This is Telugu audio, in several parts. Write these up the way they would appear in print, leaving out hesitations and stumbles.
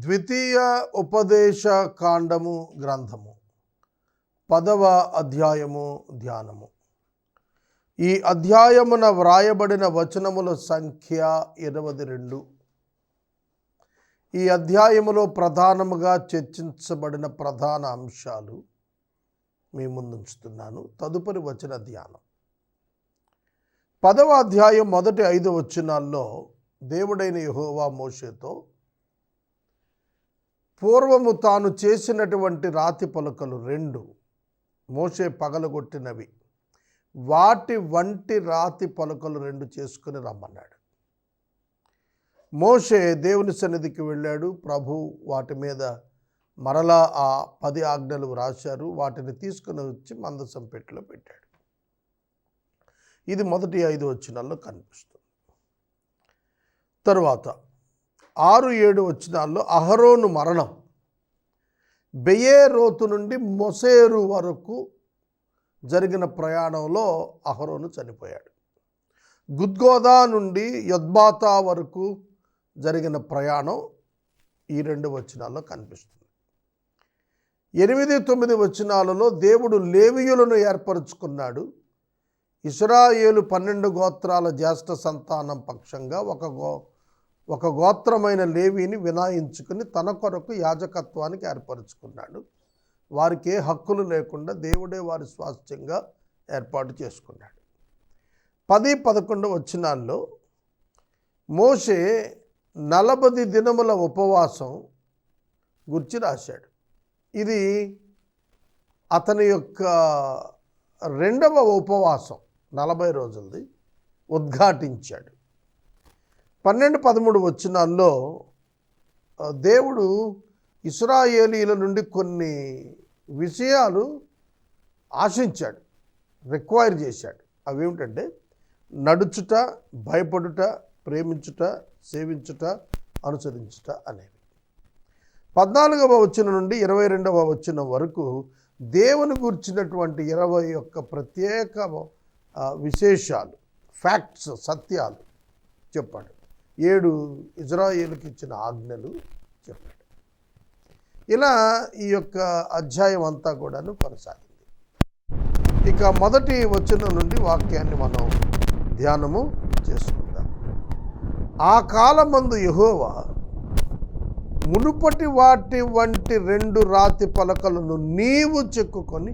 ద్వితీయ ఉపదేశ కాండము గ్రంథము 10వ అధ్యాయము ధ్యానము. ఈ అధ్యాయమున వ్రాయబడిన వచనముల సంఖ్య 22. ఈ అధ్యాయములో ప్రధానముగా చర్చించబడిన ప్రధాన అంశాలు మీ ముందుంచుతున్నాను. తదుపరి వచన ధ్యానం. 10వ అధ్యాయం మొదటి 5 వచనాల్లో దేవుడైన యెహోవా మోషేతో పూర్వము తాను చేసినటువంటి రాతి పలకలు 2 మోషే పగలగొట్టినవి, వాటి వంటి రాతి పలకలు 2 చేసుకుని రమ్మన్నాడు. మోషే దేవుని సన్నిధికి వెళ్ళాడు. ప్రభు వాటి మీద మరలా ఆ 10 ఆజ్ఞలు రాశారు. వాటిని తీసుకుని వచ్చి మందసం పెట్టెలో పెట్టాడు. ఇది మొదటి 5 వచనాల్లో కనిపిస్తుంది. తరువాత 6-7 వచనాల్లో అహరోను మరణం. బెయేరోతు నుండి మొసేరు వరకు జరిగిన ప్రయాణంలో అహరోను చనిపోయాడు. గుద్గోదా నుండి యొత్బాతా వరకు జరిగిన ప్రయాణం ఈ 2 వచనాల్లో కనిపిస్తుంది. 8-9 వచనాలలో దేవుడు లేవీయులను ఏర్పరచుకున్నాడు. ఇశ్రాయేలు 12 గోత్రాల జ్యేష్ఠ సంతానం పక్షంగా ఒక గోత్రమైన లేవీని వినాయించుకుని తన కొరకు యాజకత్వానికి ఏర్పరచుకున్నాడు. వారికి ఏ హక్కులు లేకుండా దేవుడే వారి స్వాస్థ్యంగా ఏర్పాటు చేసుకున్నాడు. 10-11 వచనాల్లో మోషే 40 దినముల ఉపవాసం గురించి రాశాడు. ఇది అతని యొక్క 2వ ఉపవాసం, 40 రోజులది ఉద్ఘాటించాడు. 12-13 వచనాల్లో దేవుడు ఇశ్రాయేలీల నుండి కొన్ని విషయాలు ఆశించాడు, రిక్వైర్ చేశాడు. అవేమిటంటే నడుచుట, భయపడుట, ప్రేమించుట, సేవించుట, అనుసరించుట అనేవి. 14వ వచనం నుండి 22వ వచనం వరకు దేవుని గురించినటువంటి 21 ప్రత్యేక విశేషాలు, ఫ్యాక్ట్స్, సత్యాలు చెప్పాడు. 7 ఇజ్రాయేలుకి ఇచ్చిన ఆజ్ఞలు చెప్పాడు. ఇలా ఈ యొక్క అధ్యాయం అంతా కూడాను కొనసాగింది. ఇక మొదటి వచనం నుండి వాక్యాన్ని మనం ధ్యానము చేసుకుందాం. ఆ కాలమందు యెహోవా మునుపటి వాటి వంటి 2 రాతి పలకలను నీవు చెక్కుకొని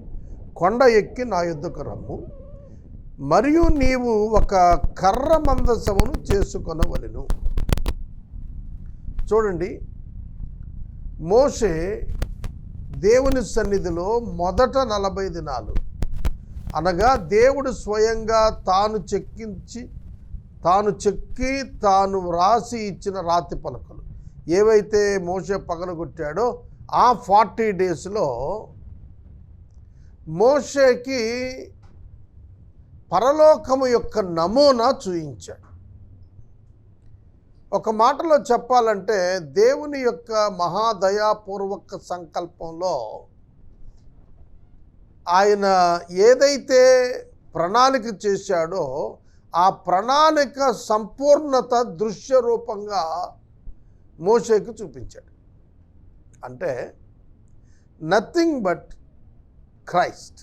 కొండ ఎక్కి నా యొద్దకు రమ్ము, మరియు నీవు ఒక కర్ర మందసమును చేసుకొనవలెను. చూడండి, మోషే దేవుని సన్నిధిలో మొదట 40 దినాలు అనగా దేవుడు స్వయంగా తాను చెక్కి తాను వ్రాసి ఇచ్చిన రాతి పలకలు ఏవైతే మోషే పగలగొట్టాడో ఆ 40 డేస్లో మోషేకి పరలోకము యొక్క నమూనా చూయించాడు. ఒక మాటలో చెప్పాలంటే దేవుని యొక్క మహాదయాపూర్వక సంకల్పంలో ఆయన ఏదైతే ప్రణాళిక చేశాడో ఆ ప్రణాళిక సంపూర్ణత దృశ్య రూపంగా మోషేకు చూపించాడు. అంటే నథింగ్ బట్ క్రైస్ట్.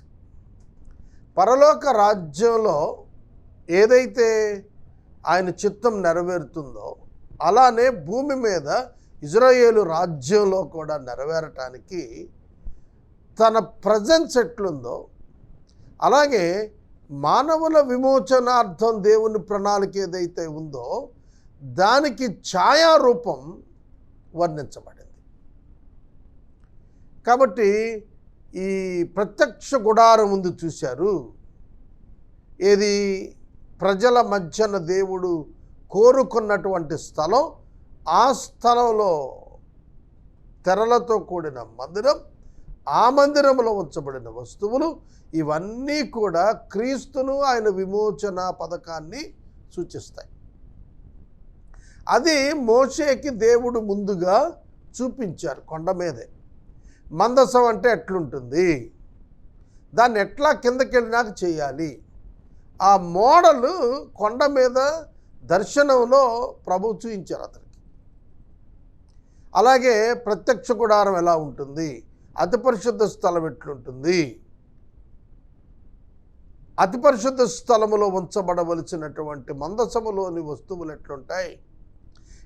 పరలోక రాజ్యంలో ఏదైతే ఆయన చిత్తం నెరవేరుతుందో అలానే భూమి మీద ఇజ్రాయేలు రాజ్యంలో కూడా నెరవేరటానికి తన ప్రజెన్స్ ఎట్లుందో అలాగే మానవుల విమోచనార్థం దేవుని ప్రణాళిక ఏదైతే ఉందో దానికి ఛాయారూపం వర్ణించబడింది. కాబట్టి ఈ ప్రత్యక్ష గుడారం ముందు చూశారు. ఏది ప్రజల మధ్యన దేవుడు కోరుకున్నటువంటి స్థలం. ఆ స్థలంలో తెరలతో కూడిన మందిరం, ఆ మందిరంలో ఉంచబడిన వస్తువులు, ఇవన్నీ కూడా క్రీస్తును, ఆయన విమోచన పథకాన్ని సూచిస్తాయి. అది మోషేకి దేవుడు ముందుగా చూపించారు కొండ మీదే. మందసం అంటే ఎట్లుంటుంది, దాన్ని ఎట్లా కిందకి వెళ్ళినాక చేయాలి, ఆ మోడల్ కొండ మీద దర్శనంలో ప్రభు చూపించారు అతనికి. అలాగే ప్రత్యక్ష గుడారం ఎలా ఉంటుంది, అతి పరిశుద్ధ స్థలం ఎట్లుంటుంది, అతి పరిశుద్ధ స్థలములో ఉంచబడవలసినటువంటి మందసములోని వస్తువులు ఎట్లుంటాయి,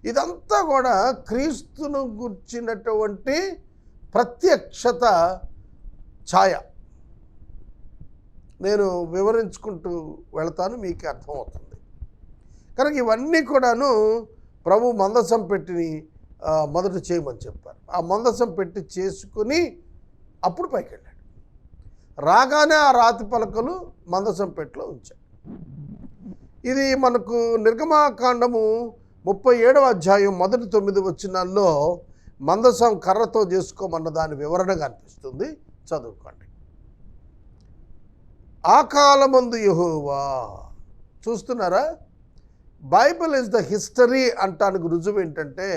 ఇదంతా కూడా క్రీస్తును గుర్చినటువంటి ప్రత్యక్షత ఛాయ. నేను వివరించుకుంటూ వెళతాను, మీకు అర్థమవుతుంది. కనుక ఇవన్నీ కూడాను ప్రభు మందసం పెట్టిని మొదట చేయమని చెప్పారు. ఆ మందసం పెట్టి చేసుకుని అప్పుడు పైకి వెళ్ళాడు. రాగానే ఆ రాతి పలకలు మందసం పెట్టిలో ఉంచాడు. ఇది మనకు నిర్గమాకాండము 37వ అధ్యాయం మొదటి 9 వచనాల్లో మందసం కర్రతో చేసుకోమన్న దాని వివరణగా అనిపిస్తుంది. చదువుకోండి. ఆ కాలమందు యెహోవా. చూస్తున్నారా, బైబిల్ ఇస్ ద హిస్టరీ అంటానికి రుజువు ఏంటంటే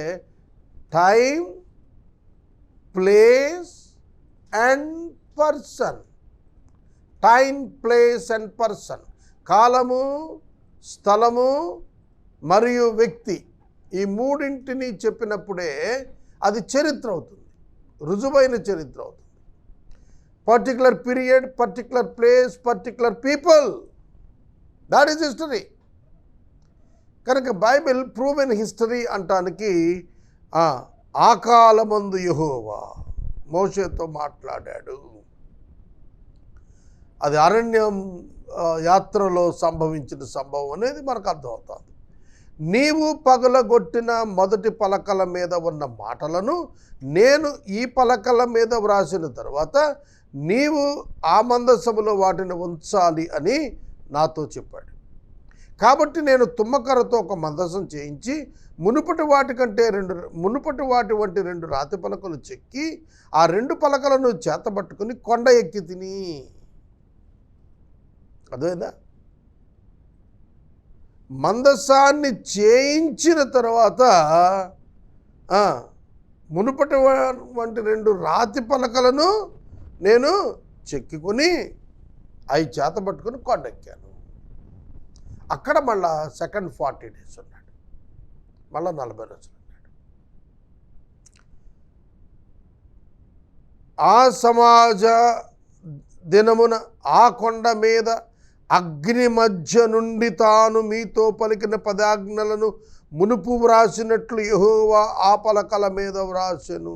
time, place and person. Time, place and person, కాలము, స్థలము మరియు వ్యక్తి, ఈ మూడింటిని చెప్పినప్పుడే అది చరిత్ర అవుతుంది, రుజువైన చరిత్ర అవుతుంది. Particular period, particular place, particular people, that is history. కనుక బైబిల్ ప్రూవెన్ హిస్టరీ అంటానికి ఆ కాలమందు యెహోవా మోషేతో మాట్లాడాడు. అది అరణ్యం యాత్రలో సంభవించిన సంభవం అనేది మనకు అర్థమవుతుంది. నీవు పగలగొట్టిన మొదటి పలకల మీద ఉన్న మాటలను నేను ఈ పలకల మీద వ్రాసిన తర్వాత నీవు ఆ మందసములో వాటిని ఉంచాలి అని నాతో చెప్పాడు. కాబట్టి నేను తుమ్మకర్రతో ఒక మందసం చేయించి మునుపటి వాటి వంటి 2 రాతి పలకలు చెక్కి ఆ 2 పలకలను చేతబట్టుకుని కొండ ఎక్కి తిని. అదేనా, మందసాన్ని చేయించిన తర్వాత మునుపటి వంటి 2 రాతి పలకలను నేను చెక్కుని అవి చేతబట్టుకుని కొండెక్కాను. అక్కడ మళ్ళా సెకండ్ 40 days ఉన్నాడు, మళ్ళా 40 రోజులు ఉన్నాడు. ఆ సమాజ దినమున ఆ కొండ మీద అగ్ని మధ్య నుండి తాను మీతో పలికిన 10 ఆజ్ఞలను మునుపు వ్రాసినట్లు యెహోవా ఆ పలకల మీద వ్రాసెను.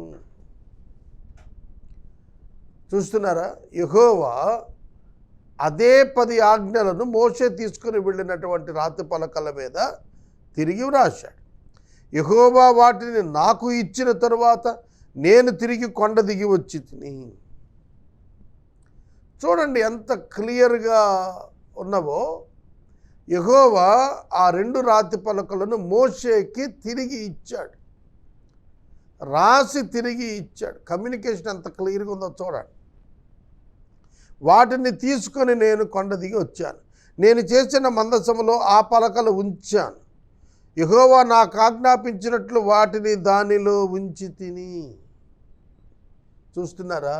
చూస్తున్నారా, యెహోవా అదే 10 ఆజ్ఞలను మోషే తీసుకుని వెళ్ళినటువంటి రాతి పలకల మీద తిరిగి వ్రాశాడు. యెహోవా వాటిని నాకు ఇచ్చిన తరువాత నేను తిరిగి కొండ దిగి వచ్చి తిని. చూడండి ఎంత క్లియర్గా ఉన్నవో. యెహోవా ఆ 2 రాతి పలకలను మోషేకి తిరిగి ఇచ్చాడు, రాసి తిరిగి ఇచ్చాడు. కమ్యూనికేషన్ ఎంత క్లియర్గా ఉందో చూడండి. వాటిని తీసుకొని నేను కొండ దిగి వచ్చాను. నేను చేసిన మందసములో ఆ పలకలు ఉంచాను. యెహోవా నాకు ఆజ్ఞాపించినట్లు వాటిని దానిలో ఉంచి తిని. చూస్తున్నారా,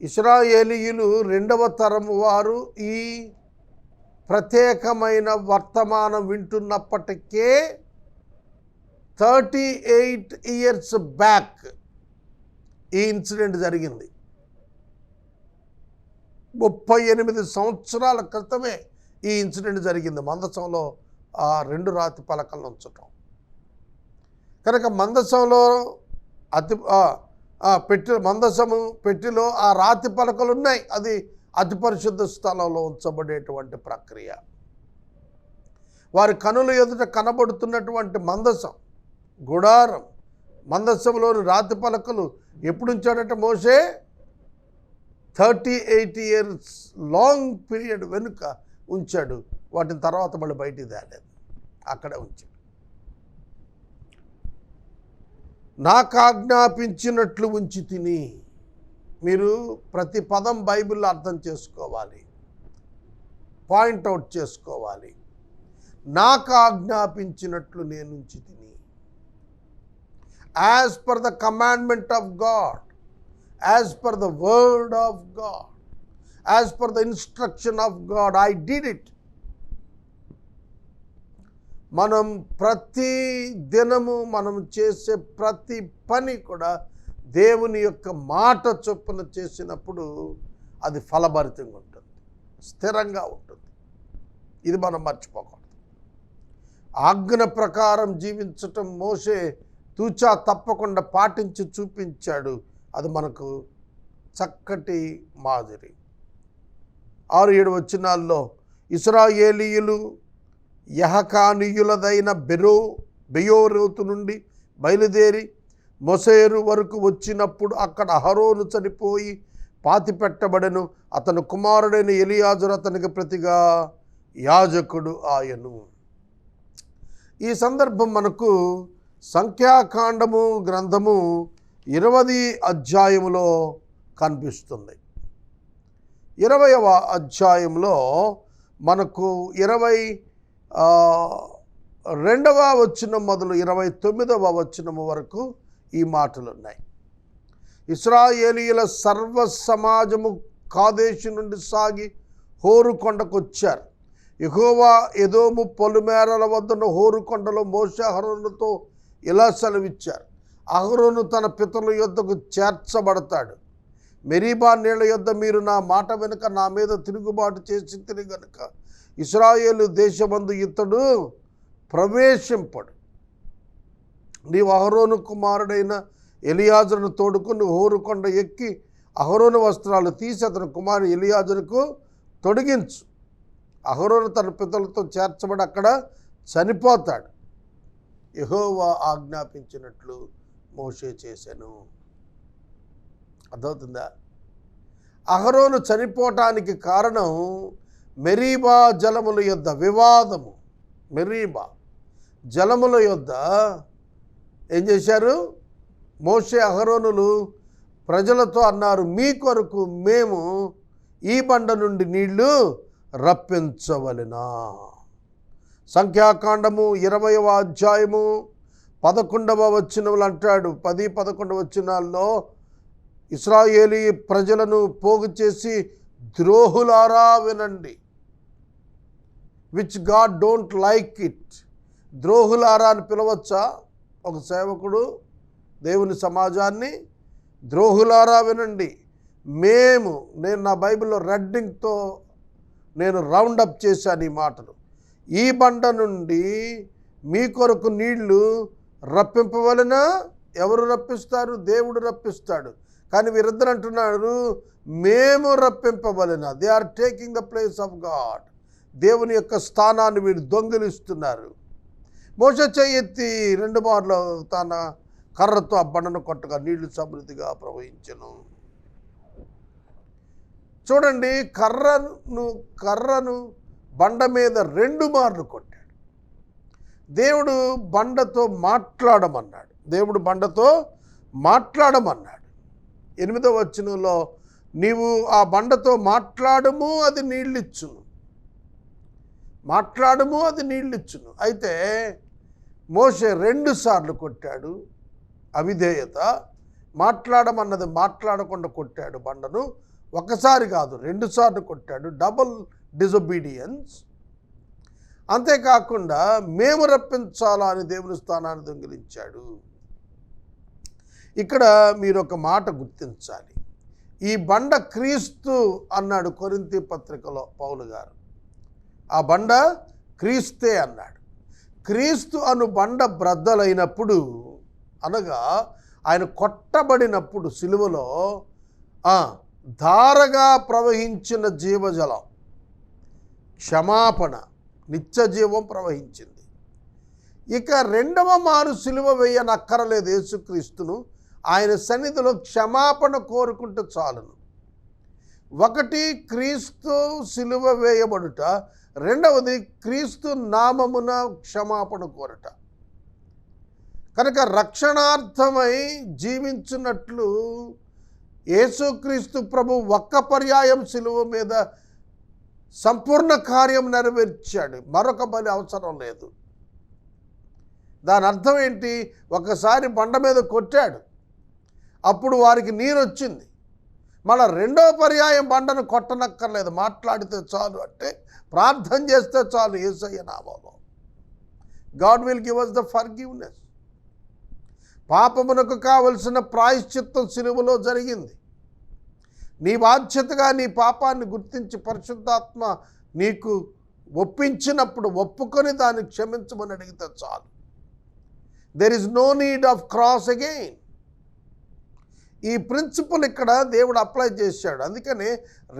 ఇశ్రాయేలీయులు 2వ తరము వారు ఈ ప్రత్యేకమైన వర్తమానం వింటున్నప్పటికే 38 years బ్యాక్ ఈ ఇన్సిడెంట్ జరిగింది. 38 సంవత్సరాల క్రితమే ఈ ఇన్సిడెంట్ జరిగింది, మందసంలో ఆ 2 రాతి పలకలను ఉంచటం. కనుక మందసంలో మందసము పెట్టిలో ఆ రాతి పలకలు ఉన్నాయి. అది అతి పరిశుద్ధ స్థలంలో ఉంచబడేటువంటి ప్రక్రియ. వారి కనుల ఎదుట కనబడుతున్నటువంటి మందసం, గుడారం, మందసంలోని రాతి పలకలు ఎప్పుడు ఉంచాడంటే మోషే 38 years లాంగ్ పీరియడ్ వెనుక ఉంచాడు. వాటిని తర్వాత మళ్ళీ బయటికి తేలేదు, అక్కడే ఉంచాడు. నాకు ఆజ్ఞాపించినట్లు ఉంచి తిని. మీరు ప్రతి పదం బైబిల్లో అర్థం చేసుకోవాలి, పాయింట్అవుట్ చేసుకోవాలి. నాకు ఆజ్ఞాపించినట్లు నేను ఉంచి తిని. As per the commandment of God, as per the word of God, as per the instruction of God, I did it. మనం ప్రతి దినము మనం చేసే ప్రతి పని కూడా దేవుని యొక్క మాట చొప్పున చేసినప్పుడు అది ఫలభరితంగా ఉంటుంది, స్థిరంగా ఉంటుంది. ఇది మనం మర్చిపోకూడదు. ఆజ్ఞ ప్రకారం జీవించటం మోషే తూచా తప్పకుండా పాటించి చూపించాడు. అది మనకు చక్కటి మాదిరి. 6-7 వచనాల్లో ఇశ్రాయేలీయులు యహకానీయులదైన బెయోరోతు నుండి బయలుదేరి మొసేరు వరకు వచ్చినప్పుడు అక్కడ అహరోను చనిపోయి పాతిపెట్టబడెను. అతను కుమారుడైన ఎలియాజరు అతనికి ప్రతిగా యాజకుడు ఆయను. ఈ సందర్భం మనకు సంఖ్యాకాండము గ్రంథము 20వ అధ్యాయములో కనిపిస్తుంది. 20వ అధ్యాయంలో మనకు 22వ వచనం మొదలు 29వ వచనం వరకు ఈ మాటలు ఉన్నాయి. ఇశ్రాయేలీయుల సర్వ సమాజము కాదేశు నుండి సాగి హోరు కొండకు వచ్చారు. యెహోవా ఎదోము పొలిమేరల వద్దన హోరు కొండలో మోషే అహరోనుతో ఇలా సెలవిచ్చారు. అహరోను తన పితరుల యొద్దకు చేర్చబడతాడు. మెరీబా నీళ్ల యొద్ద మీరు నా మాట వెనుక నా మీద తిరుగుబాటు చేసి గనుక ఇశ్రాయేలు దేశమందు ఇతడు ప్రవేశింపడు. నీవు అహరోను కుమారుడైన ఎలియాజరును తోడుకుని హోరు కొండ ఎక్కి అహరోను వస్త్రాలు తీసి అతని కుమారుడు ఎలియాజరుకు తొడిగించు. అహరోను తన పితరులతో చేర్చబడి అక్కడ చనిపోతాడు. యెహోవా ఆజ్ఞాపించినట్లు మోషే చేశాను. అర్థమవుతుందా? అహరోను చనిపోవటానికి కారణం మెరీబా జలముల యొద్ద వివాదము. మెరీబా జలముల యొద్ద ఏం చేశారు? మోషే అహరోనులు ప్రజలతో అన్నారు, మీ కొరకు మేము ఈ బండ నుండి నీళ్లు రప్పించవలెనా. సంఖ్యాకాండము 20వ అధ్యాయము 11వ వచనములు అంటాడు. 10-11 వచనాల్లో ఇశ్రాయేలీ ప్రజలను పోగు చేసి, ద్రోహులారా వినండి, which God don't like it. ద్రోహులారా అని పిలవచ్చా ఒక సేవకుడు దేవుని సమాజాన్ని? ద్రోహులారా వినండి, నేను నా బైబిల్లో రెడ్డింగ్తో నేను రౌండప్ చేశాను ఈ మాటలు. ఈ బండ నుండి మీ కొరకు నీళ్లు రప్పింపవలెనా? ఎవరు రప్పిస్తారు? దేవుడు రప్పిస్తాడు. కానీ వీరిద్దరు అంటున్నారు, మేము రప్పింపవలెనా. They are taking the place of God. దేవుని యొక్క స్థానాన్ని వీరు దొంగిలిస్తున్నారు. మోషే చెయ్యెత్తి 2 మార్లు తన కర్రతో ఆ బండను కొట్టగా నీళ్లు సమృద్ధిగా ప్రవహించెను. చూడండి, కర్రను బండ మీద 2 మార్లు కొట్టాడు. దేవుడు బండతో మాట్లాడమన్నాడు. 8వ వచనంలో నీవు ఆ బండతో మాట్లాడము, అది నీళ్ళిచ్చును. అయితే మోషే 2 సార్లు కొట్టాడు. అవిధేయత. మాట్లాడమన్నది మాట్లాడకుండా కొట్టాడు బండను. ఒకసారి కాదు, 2 సార్లు కొట్టాడు. Double disobedience. అంతేకాకుండా మేము రప్పించాలా అని దేవుని స్థానాన్ని దొంగిలించాడు. ఇక్కడ మీరు ఒక మాట గుర్తించాలి. ఈ బండ క్రీస్తు అన్నాడు కొరింథీ పత్రికలో పౌలు గారు. ఆ బండ క్రీస్తే అన్నాడు. క్రీస్తు అను బండ బ్రద్దలైనప్పుడు, అనగా ఆయన కొట్టబడినప్పుడు సిలువలో ధారగా ప్రవహించిన జీవజలం, క్షమాపణ, నిత్య జీవం ప్రవహించింది. ఇక 2వ మారు సిలువ వేయనక్కరలేదు యేసుక్రీస్తును. ఆయన సన్నిధిలో క్షమాపణ కోరుకుంటే చాలును. 1 క్రీస్తు సిలువ వేయబడుట, 2వది క్రీస్తు నామమున క్షమాపణ కోరట. కనుక రక్షణార్థమై జీవించున్నట్లు యేసుక్రీస్తు ప్రభు ఒక్క పర్యాయం సిలువ మీద సంపూర్ణ కార్యం నెరవేర్చాడు. మరొక బలి అవసరం లేదు. దాని అర్థం ఏంటి? ఒకసారి బండ మీద కొట్టాడు, అప్పుడు వారికి నీరు వచ్చింది. మళ్ళీ 2వ పర్యాయం బండను కొట్టనక్కర్లేదు. మాట్లాడితే చాలు, అంటే ప్రార్థన చేస్తే చాలు యేసయ్య నామములో. God will give us the forgiveness. పాపమునకు కావలసిన ప్రాయశ్చిత్తం సిలువలో జరిగింది. నీ బాధ్యతగా నీ పాపాన్ని గుర్తించి పరిశుద్ధాత్మ నీకు ఒప్పించినప్పుడు ఒప్పుకొని దాన్ని క్షమించమని అడిగితే చాలు. There is no need of cross again. ఈ ప్రిన్సిపల్ ఇక్కడ దేవుడు అప్లై చేశాడు. అందుకని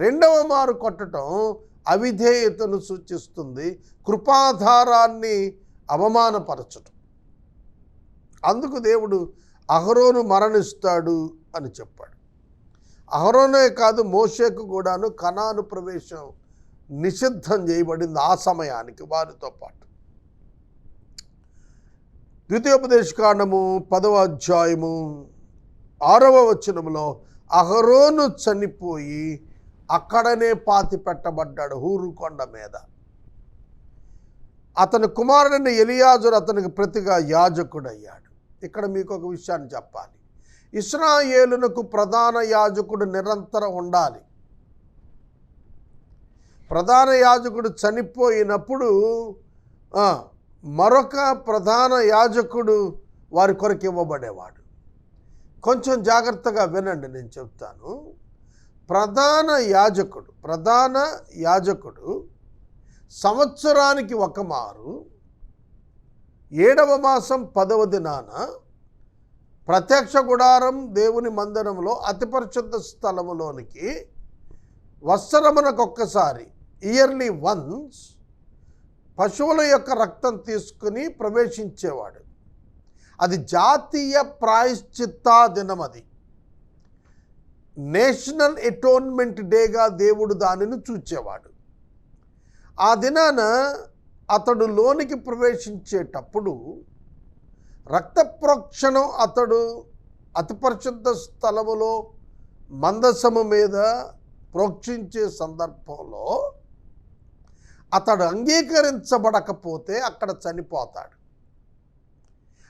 రెండవ మారు కొట్టడం అవిధేయతను సూచిస్తుంది, కృపాధారాన్ని అవమానపరచటం. అందుకు దేవుడు అహరోను మరణిస్తాడు అని చెప్పాడు. అహరోనే కాదు, మోషేకు కూడాను కనాను ప్రవేశం నిషిద్ధం చేయబడింది ఆ సమయానికి వారితో పాటు. ద్వితీయోపదేశకాండము 10వ అధ్యాయము 6వ వచనంలో అహరోను చనిపోయి అక్కడనే పాతి పెట్టబడ్డాడు హూరు కొండ మీద. అతని కుమారుడైన ఎలియాజరు అతనికి ప్రతిగా యాజకుడయ్యాడు. ఇక్కడ మీకు ఒక విషయాన్ని చెప్పాలి. ఇశ్రాయేలునకు ప్రధాన యాజకుడు నిరంతరం ఉండాలి. ప్రధాన యాజకుడు చనిపోయినప్పుడు మరొక ప్రధాన యాజకుడు వారి కొరకు ఇవ్వబడేవాడు. కొంచెం జాగ్రత్తగా వినండి, నేను చెప్తాను. ప్రధాన యాజకుడు సంవత్సరానికి ఒక మారు 7వ మాసం 10వ దినాన ప్రత్యక్ష గుడారం దేవుని మందిరంలో అతి పరిశుద్ధ స్థలములోనికి వత్సరమునకొక్కసారి ఇయర్లీ వన్స్ పశువుల యొక్క రక్తం తీసుకుని ప్రవేశించేవాడు. అది జాతీయ ప్రాయశ్చిత్తా దినం. అది నేషనల్ ఎటోన్మెంట్ డేగా దేవుడు దానిని చూచేవాడు. ఆ దినాన అతడు లోనికి ప్రవేశించేటప్పుడు రక్త ప్రోక్షణం అతడు అతి పరిశుద్ధ స్థలములో మందసము మీద ప్రోక్షించే సందర్భంలో అతడు అంగీకరించబడకపోతే అక్కడ చనిపోతాడు.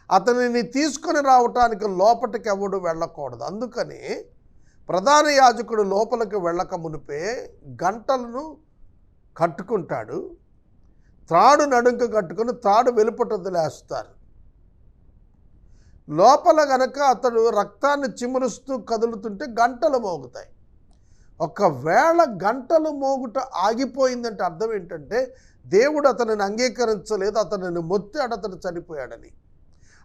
అతనిని తీసుకొని రావటానికి లోపలికి ఎవడు వెళ్ళకూడదు. అందుకని ప్రధాన యాజకుడు లోపలికి వెళ్ళక మునిపే గంటలను కట్టుకుంటాడు. త్రాడు నడుంక కట్టుకుని త్రాడు వెలుపట వదిలేస్తారు. లోపల గనక అతడు రక్తాన్ని చిమురుస్తూ కదులుతుంటే గంటలు మోగుతాయి. ఒకవేళ గంటలు మోగుట ఆగిపోయిందంటే అర్థం ఏంటంటే దేవుడు అతనిని అంగీకరించలేదు, అతనిని మొత్తాడు, అతను చనిపోయాడని.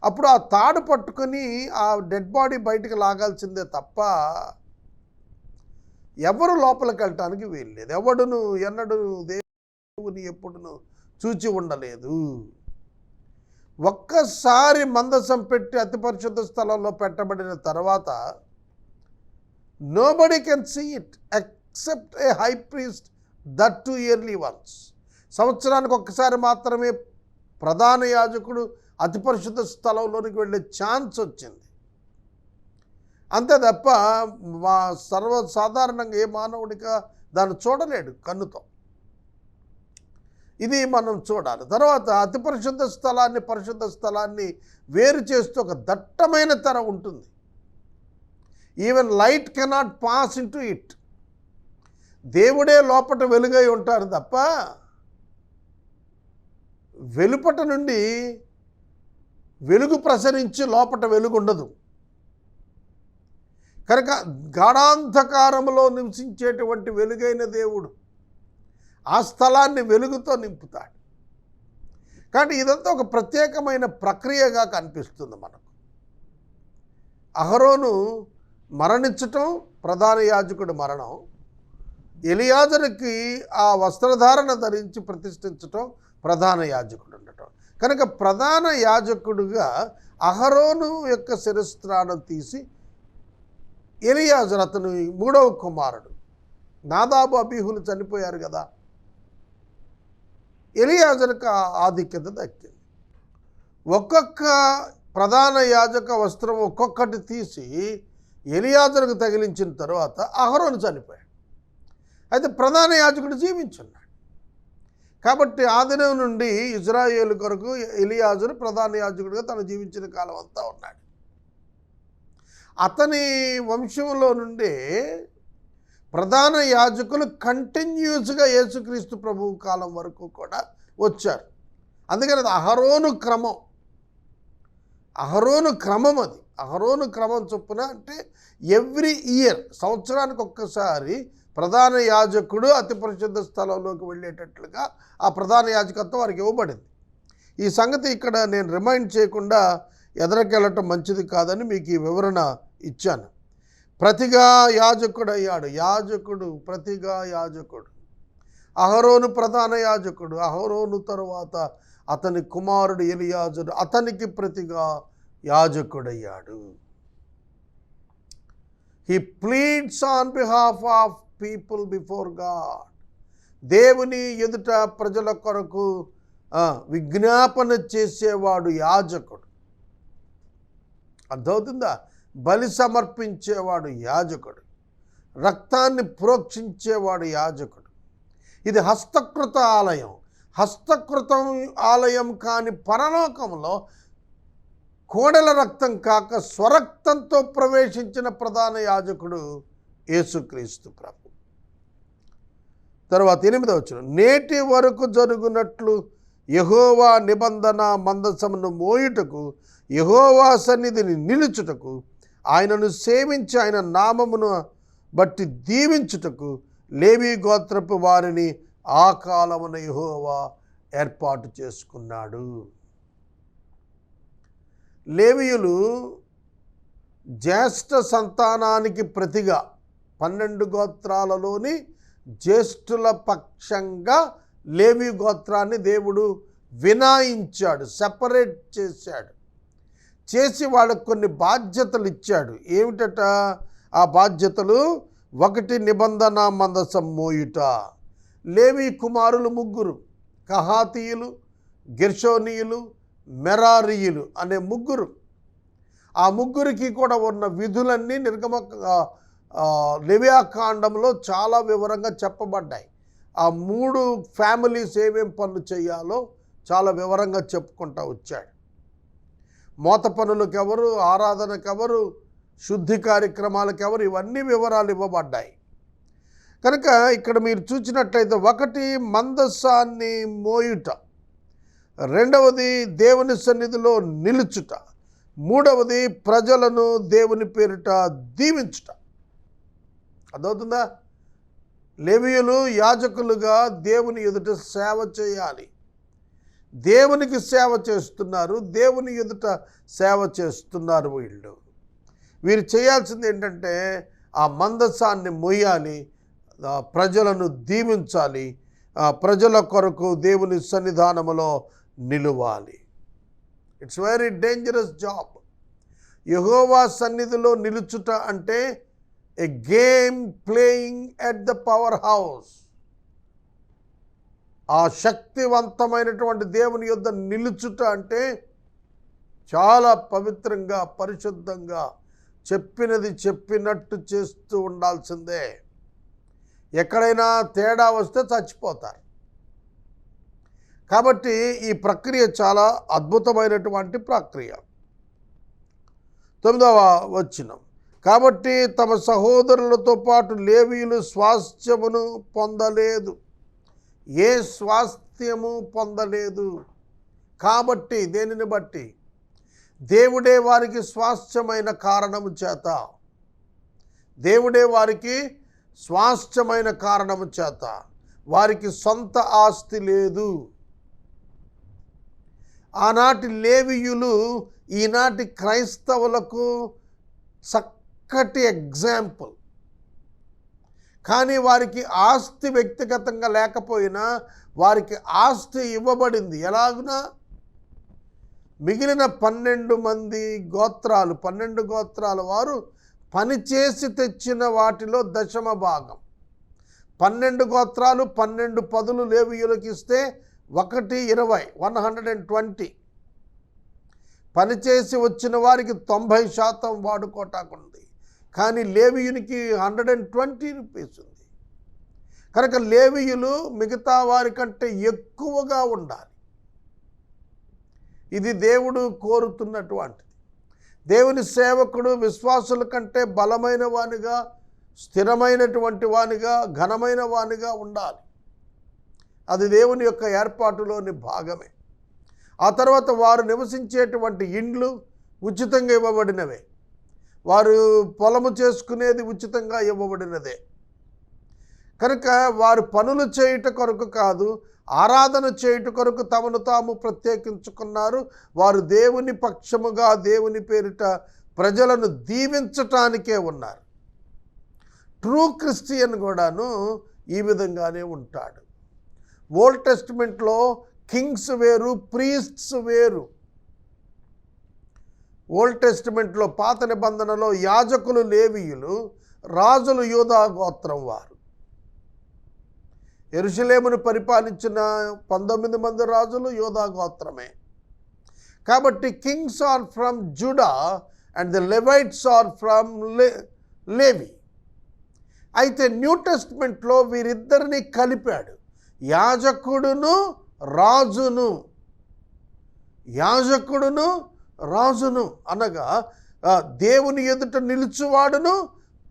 అప్పుడు ఆ తాడు పట్టుకొని ఆ డెడ్ బాడీ బయటికి లాగాల్సిందే తప్ప ఎవరు లోపలికి వెళ్ళటానికి వీల్లేదు. ఎవడును ఎన్నడూ దేవుని ఎప్పుడును చూచి ఉండలేదు. ఒక్కసారి మందసం పెట్టి అతి పరిశుద్ధ స్థలంలో పెట్టబడిన తర్వాత nobody can see it except a high priest, that too yearly once. సంవత్సరానికి ఒక్కసారి మాత్రమే ప్రధాన యాజకుడు అతి పరిశుద్ధ స్థలంలోనికి వెళ్ళే ఛాన్స్ వచ్చింది. అంతే తప్ప సర్వసాధారణంగా ఏ మానవుడిగా దాన్ని చూడలేడు కన్నుతో. ఇది మనం చూడాలి. తర్వాత అతి పరిశుద్ధ స్థలాన్ని పరిశుద్ధ స్థలాన్ని వేరు చేస్తూ ఒక దట్టమైన తెర ఉంటుంది. Even light cannot pass in to it. దేవుడే లోపట వెలుగై ఉంటారు తప్ప వెలుపట నుండి వెలుగు ప్రసరించి లోపట వెలుగు ఉండదు. కనుక గాఢాంధకారంలో నివసించేటువంటి వెలుగైన దేవుడు ఆ స్థలాన్ని వెలుగుతో నింపుతాడు. కానీ ఇదంతా ఒక ప్రత్యేకమైన ప్రక్రియగా కనిపిస్తుంది మనకు. అహరోను మరణించటం, ప్రధాన యాజకుడి మరణం, ఎలియాజరుకి ఆ వస్త్రధారణ ధరించి ప్రతిష్ఠించటం, ప్రధాన యాజకుడు ఉండటం. కనుక ప్రధాన యాజకుడుగా అహరోను యొక్క శిరస్త్రాణం తీసి ఎలియాజరు అతను 3వ కుమారుడు, నాదాబు అబీహులు చనిపోయారు కదా, ఎలియాజరుకు ఆధిక్యత దక్కింది. ఒక్కొక్క ప్రధాన యాజక వస్త్రం ఒక్కొక్కటి తీసి ఎలియాజరుకు తగిలించిన తర్వాత అహరోను చనిపోయాడు. అయితే ప్రధాన యాజకుడు జీవించున్నాడు. కాబట్టి ఆ దినం నుండి ఇజ్రాయేలు కొరకు ఎలియాజరు ప్రధాన యాజకుడిగా తను జీవించిన కాలం అంతా ఉన్నాడు. అతని వంశంలో నుండే ప్రధాన యాజకులు కంటిన్యూస్గా యేసుక్రీస్తు ప్రభువు కాలం వరకు కూడా వచ్చారు. అందుకని అది అహరోను క్రమం, అహరోను క్రమం. అది అహరోను క్రమం చొప్పున అంటే ఎవ్రీ ఇయర్, సంవత్సరానికి ఒక్కసారి ప్రధాన యాజకుడు అతి పరిశుద్ధ స్థలంలోకి వెళ్ళేటట్లుగా ఆ ప్రధాన యాజకత్వం వారికి ఇవ్వబడింది. ఈ సంగతి ఇక్కడ నేను రిమైండ్ చేయకుండా ఎదరకెళ్ళటం మంచిది కాదని మీకు ఈ వివరణ ఇచ్చాను. ప్రతిగా యాజకుడు అయ్యాడు, యాజకుడు ప్రతిగా యాజకుడు. అహరోను ప్రధాన యాజకుడు, అహరోను తరువాత అతని కుమారుడు ఎలియాజరు అతనికి ప్రతిగా యాజకుడయ్యాడు. He pleads on behalf of people before God. దేవుని ఎదుట ప్రజల కొరకు విజ్ఞాపన చేసేవాడు యాజకుడు. అర్థమవుతుందా? బలి సమర్పించేవాడు యాజకుడు, రక్తాన్ని ప్రోక్షించేవాడు యాజకుడు. ఇది హస్తకృత ఆలయం. హస్తకృతం ఆలయం కాని పరలోకంలో కోడెల రక్తం కాక స్వరక్తంతో ప్రవేశించిన ప్రధాన యాజకుడు యేసుక్రీస్తు ప్రభు. తర్వాత 8వ వచనం, నేటి వరకు జరుగునట్లు యెహోవా నిబంధన మందసమును మోయుటకు, యెహోవా సన్నిధిని నిలుచుటకు, ఆయనను సేవించి ఆయన నామమును బట్టి దీవించుటకు లేవీ గోత్రపు వారిని ఆ కాలమున యెహోవా ఏర్పాటు చేసుకున్నాడు. లేవీయులు జ్యేష్ఠ సంతానానికి ప్రతిగా 12 గోత్రాలలోని జ్యేష్ఠుల పక్షంగా లేవీ గోత్రాన్ని దేవుడు వినాయించాడు, సెపరేట్ చేశాడు. చేసి వాళ్ళకు కొన్ని బాధ్యతలు ఇచ్చాడు. ఏమిటట ఆ బాధ్యతలు? 1 నిబంధన మందసం మోయుట. లేవీ కుమారులు 3, కహాతీయులు, గెర్షోనీయులు, మెరారీయులు అనే 3. ఆ 3కి కూడా ఉన్న విధులన్నీ లెవియాకాండంలో చాలా వివరంగా చెప్పబడ్డాయి. ఆ 3 ఫ్యామిలీస్ ఏమేం పనులు చేయాలో చాలా వివరంగా చెప్పుకుంటూ వచ్చాడు. మోత పనులకు ఎవరు, ఆరాధనకు ఎవరు, శుద్ధి కార్యక్రమాలకు ఎవరు, ఇవన్నీ వివరాలు ఇవ్వబడ్డాయి. కనుక ఇక్కడ మీరు చూసినట్లయితే 1 మందసాన్ని మోయుట, 2వది దేవుని సన్నిధిలో నిలుచుట, 3వది ప్రజలను దేవుని పేరిట దీవించుట. అదవుతుందా? లేవీయులు యాజకులుగా దేవుని ఎదుట సేవ చేయాలి. దేవునికి సేవ చేస్తున్నారు, దేవుని ఎదుట సేవ చేస్తున్నారు. వీరు చేయాల్సింది ఏంటంటే ఆ మందసాన్ని మొయ్యాలి, ప్రజలను దీవించాలి, ప్రజల కొరకు దేవుని సన్నిధానములో నిలువాలి. It's very dangerous job. యెహోవా సన్నిధిలో నిలుచుట అంటే a game playing at the power house. ఆ శక్తివంతమైనటువంటి దేవుని యొద్ద నిలుచుట అంటే చాలా పవిత్రంగా, పరిశుద్ధంగా, చెప్పినది చెప్పినట్టు చేస్తూ ఉండాల్సిందే. ఎక్కడైనా తేడా వస్తే చచ్చిపోతారు. కాబట్టి ఈ ప్రక్రియ చాలా అద్భుతమైనటువంటి ప్రక్రియ. 9వ వచనం, కాబట్టి తమ సహోదరులతో పాటు లేవీయులు స్వాస్థ్యమును పొందలేదు. ఏ స్వాస్థ్యము పొందలేదు. కాబట్టి దేనిని బట్టి? దేవుడే వారికి స్వాస్థ్యమైన కారణము చేత, దేవుడే వారికి స్వాస్థ్యమైన కారణము చేత వారికి సొంత ఆస్తి లేదు. ఆనాటి లేవీయులు ఈనాటి క్రైస్తవులకు చక్కటి ఎగ్జాంపుల్. కానీ వారికి ఆస్తి వ్యక్తిగతంగా లేకపోయినా వారికి ఆస్తి ఇవ్వబడింది. ఎలాగునా? మిగిలిన 12 గోత్రాల వారు పనిచేసి తెచ్చిన వాటిలో 10వ భాగం. 12 గోత్రాలు 12 పదులు లేవీయులకు ఇస్తే 120 పనిచేసి వచ్చిన వారికి 90% వాడుకోటాకుంది. కానీ లేవీయునికి 120 రూపీస్ ఉంది. కనుక లేవీయులు మిగతా వారి కంటే ఎక్కువగా ఉండాలి. ఇది దేవుడు కోరుతున్నటువంటిది. దేవుని సేవకుడు విశ్వాసుల కంటే బలమైన వానిగా, స్థిరమైనటువంటి వానిగా, ఘనమైన వానిగా ఉండాలి. అది దేవుని యొక్క ఏర్పాటులోని భాగమే. ఆ తర్వాత వారు నివసించేటువంటి ఇండ్లు ఉచితంగా ఇవ్వబడినవే, వారు పొలము చేసుకునేది ఉచితంగా ఇవ్వబడినదే. కనుక వారు పనులు చేయుట కొరకు కాదు, ఆరాధన చేయుట కొరకు తమను తాము ప్రత్యేకించుకున్నారు. వారు దేవుని పక్షముగా దేవుని పేరిట ప్రజలను దీవించటానికే ఉన్నారు. ట్రూ క్రిస్టియన్ కూడాను ఈ విధంగానే ఉంటాడు. ఓల్డ్ టెస్టిమెంట్లో కింగ్స్ వేరు, ప్రీస్ట్స్ వేరు. ఓల్డ్ టెస్టిమెంట్లో పాత నిబంధనలో యాజకులు లేవీయులు, రాజులు యూదా గోత్రం వారు. యెరూషలేమును పరిపాలించిన 19 మంది రాజులు యూదా గోత్రమే. కాబట్టి kings are from Judah and the Levites are from Levi. అయితే న్యూ టెస్ట్మెంట్లో వీరిద్దరిని కలిపాడు, యాజకుడును రాజును. యాజకుడును రాజును అనగా దేవుని ఎదుట నిలుచువాడును,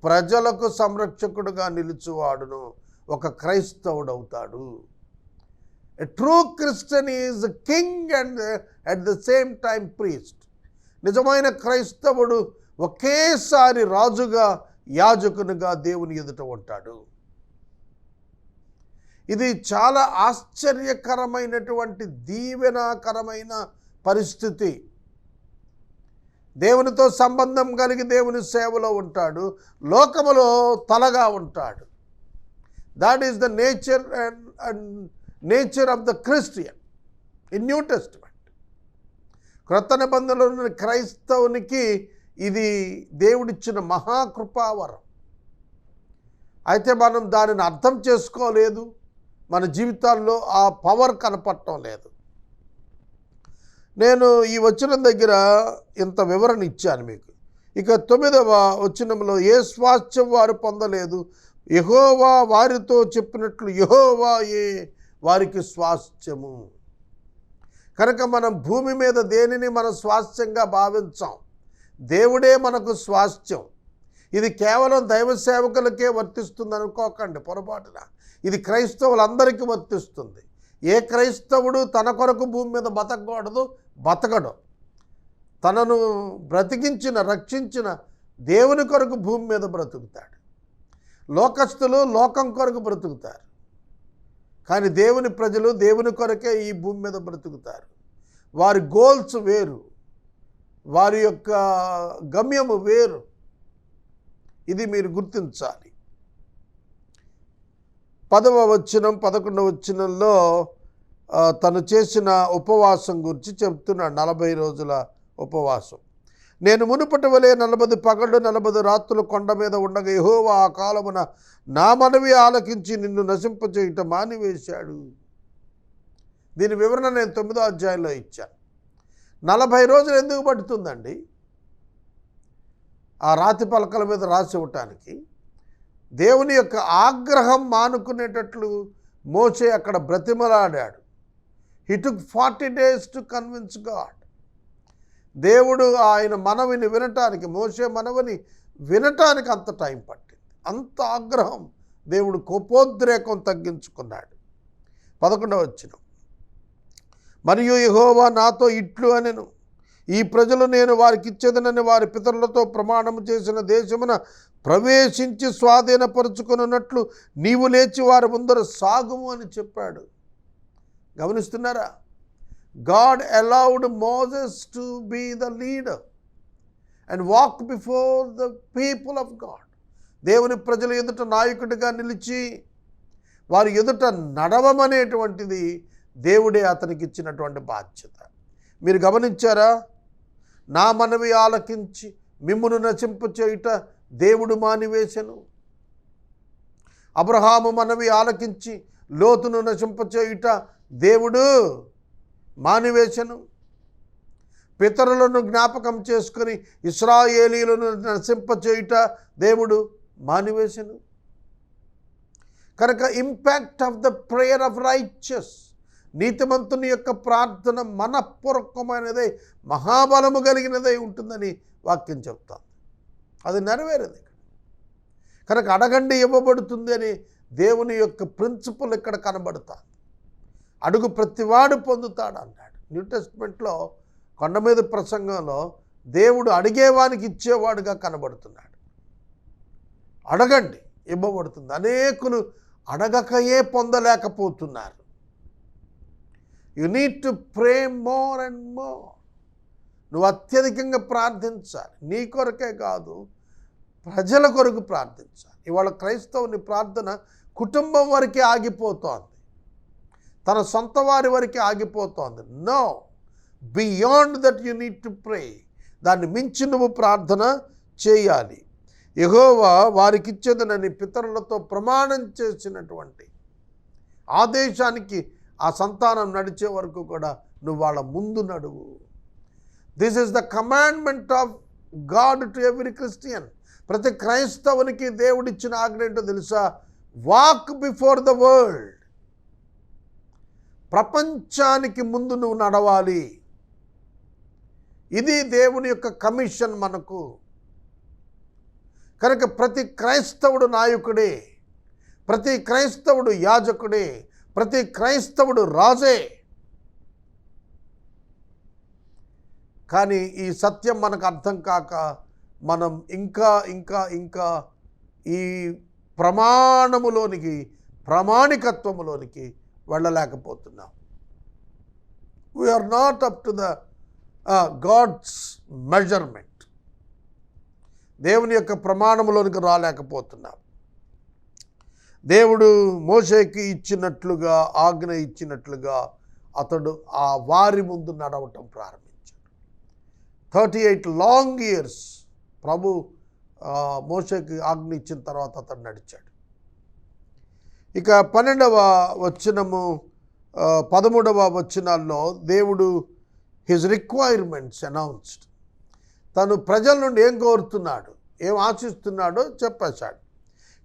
ప్రజలకు సంరక్షకుడుగా నిలుచువాడును ఒక క్రైస్తవుడు అవుతాడు. A true Christian is king and at the same time priest. నిజమైన క్రైస్తవుడు ఒకేసారి రాజుగా, యాజకునిగా దేవుని ఎదుట ఉంటాడు. ఇది చాలా ఆశ్చర్యకరమైనటువంటి దీవెనకరమైన పరిస్థితి. దేవునితో సంబంధం కలిగి దేవుని సేవలో ఉంటాడు, లోకములో తలగా ఉంటాడు. That is the nature of the Christian in New Testament. క్రొత్త నిబంధనలో క్రైస్తవునికి ఇది దేవుడిచ్చిన మహాకృపావరం. అయితే మనం దానిని అర్థం చేసుకోలేదు, మన జీవితాల్లో ఆ పవర్ కనపడటం లేదు. నేను ఈ వచనం దగ్గర ఇంత వివరణ ఇచ్చాను మీకు. ఇక 9వ వచనంలో ఏ స్వాస్థ్యం వారు పొందలేదు, యెహోవా వారితో చెప్పినట్లు యెహోవాయే వారికి స్వాస్థ్యము. కనుక మనం భూమి మీద దేనిని మన స్వాస్థ్యంగా భావించాం, దేవుడే మనకు స్వాస్థ్యం. ఇది కేవలం దైవ సేవకులకే వర్తిస్తుంది అనుకోకండి పొరపాటున. ఇది క్రైస్తవులందరికీ వర్తిస్తుంది. ఏ క్రైస్తవుడు తన కొరకు భూమి మీద బతకడు. తనను బ్రతికించిన, రక్షించిన దేవుని కొరకు భూమి మీద బ్రతుకుతాడు. లోకస్తులు లోకం కొరకు బ్రతుకుతారు, కానీ దేవుని ప్రజలు దేవుని కొరకే ఈ భూమి మీద బ్రతుకుతారు. వారి గోల్స్ వేరు, వారి యొక్క గమ్యము వేరు. ఇది మీరు గుర్తించాలి. 10వ వచనం 11వ వచనంలో తను చేసిన ఉపవాసం గురించి చెప్తున్నాడు. 40 రోజుల ఉపవాసం. నేను మునుపటి వలె 40 పగళ్ళు 40 రాత్రులు కొండ మీద ఉండగా యెహోవా ఆ కాలమున నా మనవి ఆలకించి నిన్ను నశింపచేయుట మానివేశాడు. దీని వివరణ నేను 9వ అధ్యాయంలో ఇచ్చాను. 40 రోజులు ఎందుకు పడుతుందండి ఆ రాతి పలకల మీద రాసి ఇవ్వటానికి? దేవుని యొక్క ఆగ్రహం మానుకునేటట్లు మోషే అక్కడ బ్రతిమలాడాడు. He took 40 days to convince God. దేవుడు ఆయన మనవిని వినటానికి, మోషే మనవిని వినటానికి అంత టైం పట్టింది. అంత ఆగ్రహం, దేవుడు కోపోద్రేకం తగ్గించుకున్నాడు. 11వ వచనం, మరియు యెహోవా నాతో ఇట్లు అనెను, ఈ ప్రజలు నేను వారికి ఇచ్చేదనని వారి పితరులతో ప్రమాణము చేసిన దేశమున ప్రవేశించి స్వాధీనపరుచుకున్నట్లు నీవు లేచి వారి ముందర సాగుము అని చెప్పాడు. గమనిస్తున్నారా? God allowed Moses to be the leader and walk before the people of God. దేవుని ప్రజల ఎదుట నాయకుడిగా నిలిచి వారి ఎదుట నడవమనేటువంటిది దేవుడే అతనికి ఇచ్చినటువంటి బాధ్యత. మీరు గమనించారా? నా మనవి ఆలకించి మిమ్మును నశింపచేయుట దేవుడు మానివేశను. అబ్రహాము మనవి ఆలకించి లోతును నశింపచేయుట దేవుడు మానివేశను. పితరులను జ్ఞాపకం చేసుకుని ఇశ్రాయేలీయులను నశింపచేయుట దేవుడు మానివేశను. కనుక impact of the prayer of righteous, నీతిమంతుని యొక్క ప్రార్థన మనఃపూర్వకమైనదే, మహాబలము కలిగినదై ఉంటుందని వాక్యం చెప్తాం. అది నెరవేరేది. కనుక అడగండి ఇవ్వబడుతుంది అని దేవుని యొక్క ప్రిన్సిపల్ ఇక్కడ కనబడుతుంది. అడుగు ప్రతివాడు పొందుతాడు అన్నాడు. న్యూ టెస్ట్మెంట్లో కొండ మీద ప్రసంగంలో దేవుడు అడిగేవానికి ఇచ్చేవాడుగా కనబడుతున్నాడు. అడగండి ఇవ్వబడుతుంది. అనేకులు అడగకయే పొందలేకపోతున్నారు. You need to pray more and more. నువ్వు అత్యధికంగా ప్రార్థించాలి. నీ కొరకే కాదు, ప్రజల కొరకు ప్రార్థించాలి. ఇవాళ క్రైస్తవుని ప్రార్థన కుటుంబం వరకే ఆగిపోతోంది, తన సొంత వారి వరకే ఆగిపోతోంది. No, beyond that you need to pray. దాన్ని మించి నువ్వు ప్రార్థన చేయాలి. యెహోవా వారికిచ్చేదనని పితరులతో ప్రమాణం చేసినటువంటి ఆదేశానికి ఆ సంతానం నడిచే వరకు కూడా నువ్వు వాళ్ళ ముందు నడువు. This is the commandment of God to every Christian. ప్రతి క్రైస్తవునికి దేవుడిచ్చిన ఆజ్ఞ ఏంటో తెలుసా? Walk before the world. ప్రపంచానికి ముందు నువ్వు నడవాలి. ఇది దేవుని యొక్క కమిషన్ మనకు. కనుక ప్రతి క్రైస్తవుడు నాయకుడే, ప్రతి క్రైస్తవుడు యాజకుడే, ప్రతి క్రైస్తవుడు రాజే. కానీ ఈ సత్యం మనకు అర్థం కాక మనం ఇంకా ఇంకా ఇంకా ఈ ప్రమాణములోనికి, ప్రామాణికత్వములోనికి వెళ్ళలేకపోతున్నాం. We're not up to the God's measurement. దేవుని యొక్క ప్రమాణములోనికి రాలేకపోతున్నాం. దేవుడు మోషేకి ఇచ్చినట్లుగా, ఆజ్ఞ ఇచ్చినట్లుగా అతడు ఆ వారి ముందు నడవటం ప్రారంభించాడు. 38 లాంగ్ ఇయర్స్ ప్రభు మోషేకి ఆజ్ఞ ఇచ్చిన తర్వాత అతడు నడిచాడు. ఇక 12వ వచనము 13వ వచనాల్లో దేవుడు హిజ్ రిక్వైర్మెంట్స్ అనౌన్స్డ్. తను ప్రజల నుండి ఏం కోరుతున్నాడు, ఏం ఆశిస్తున్నాడో చెప్పేశాడు.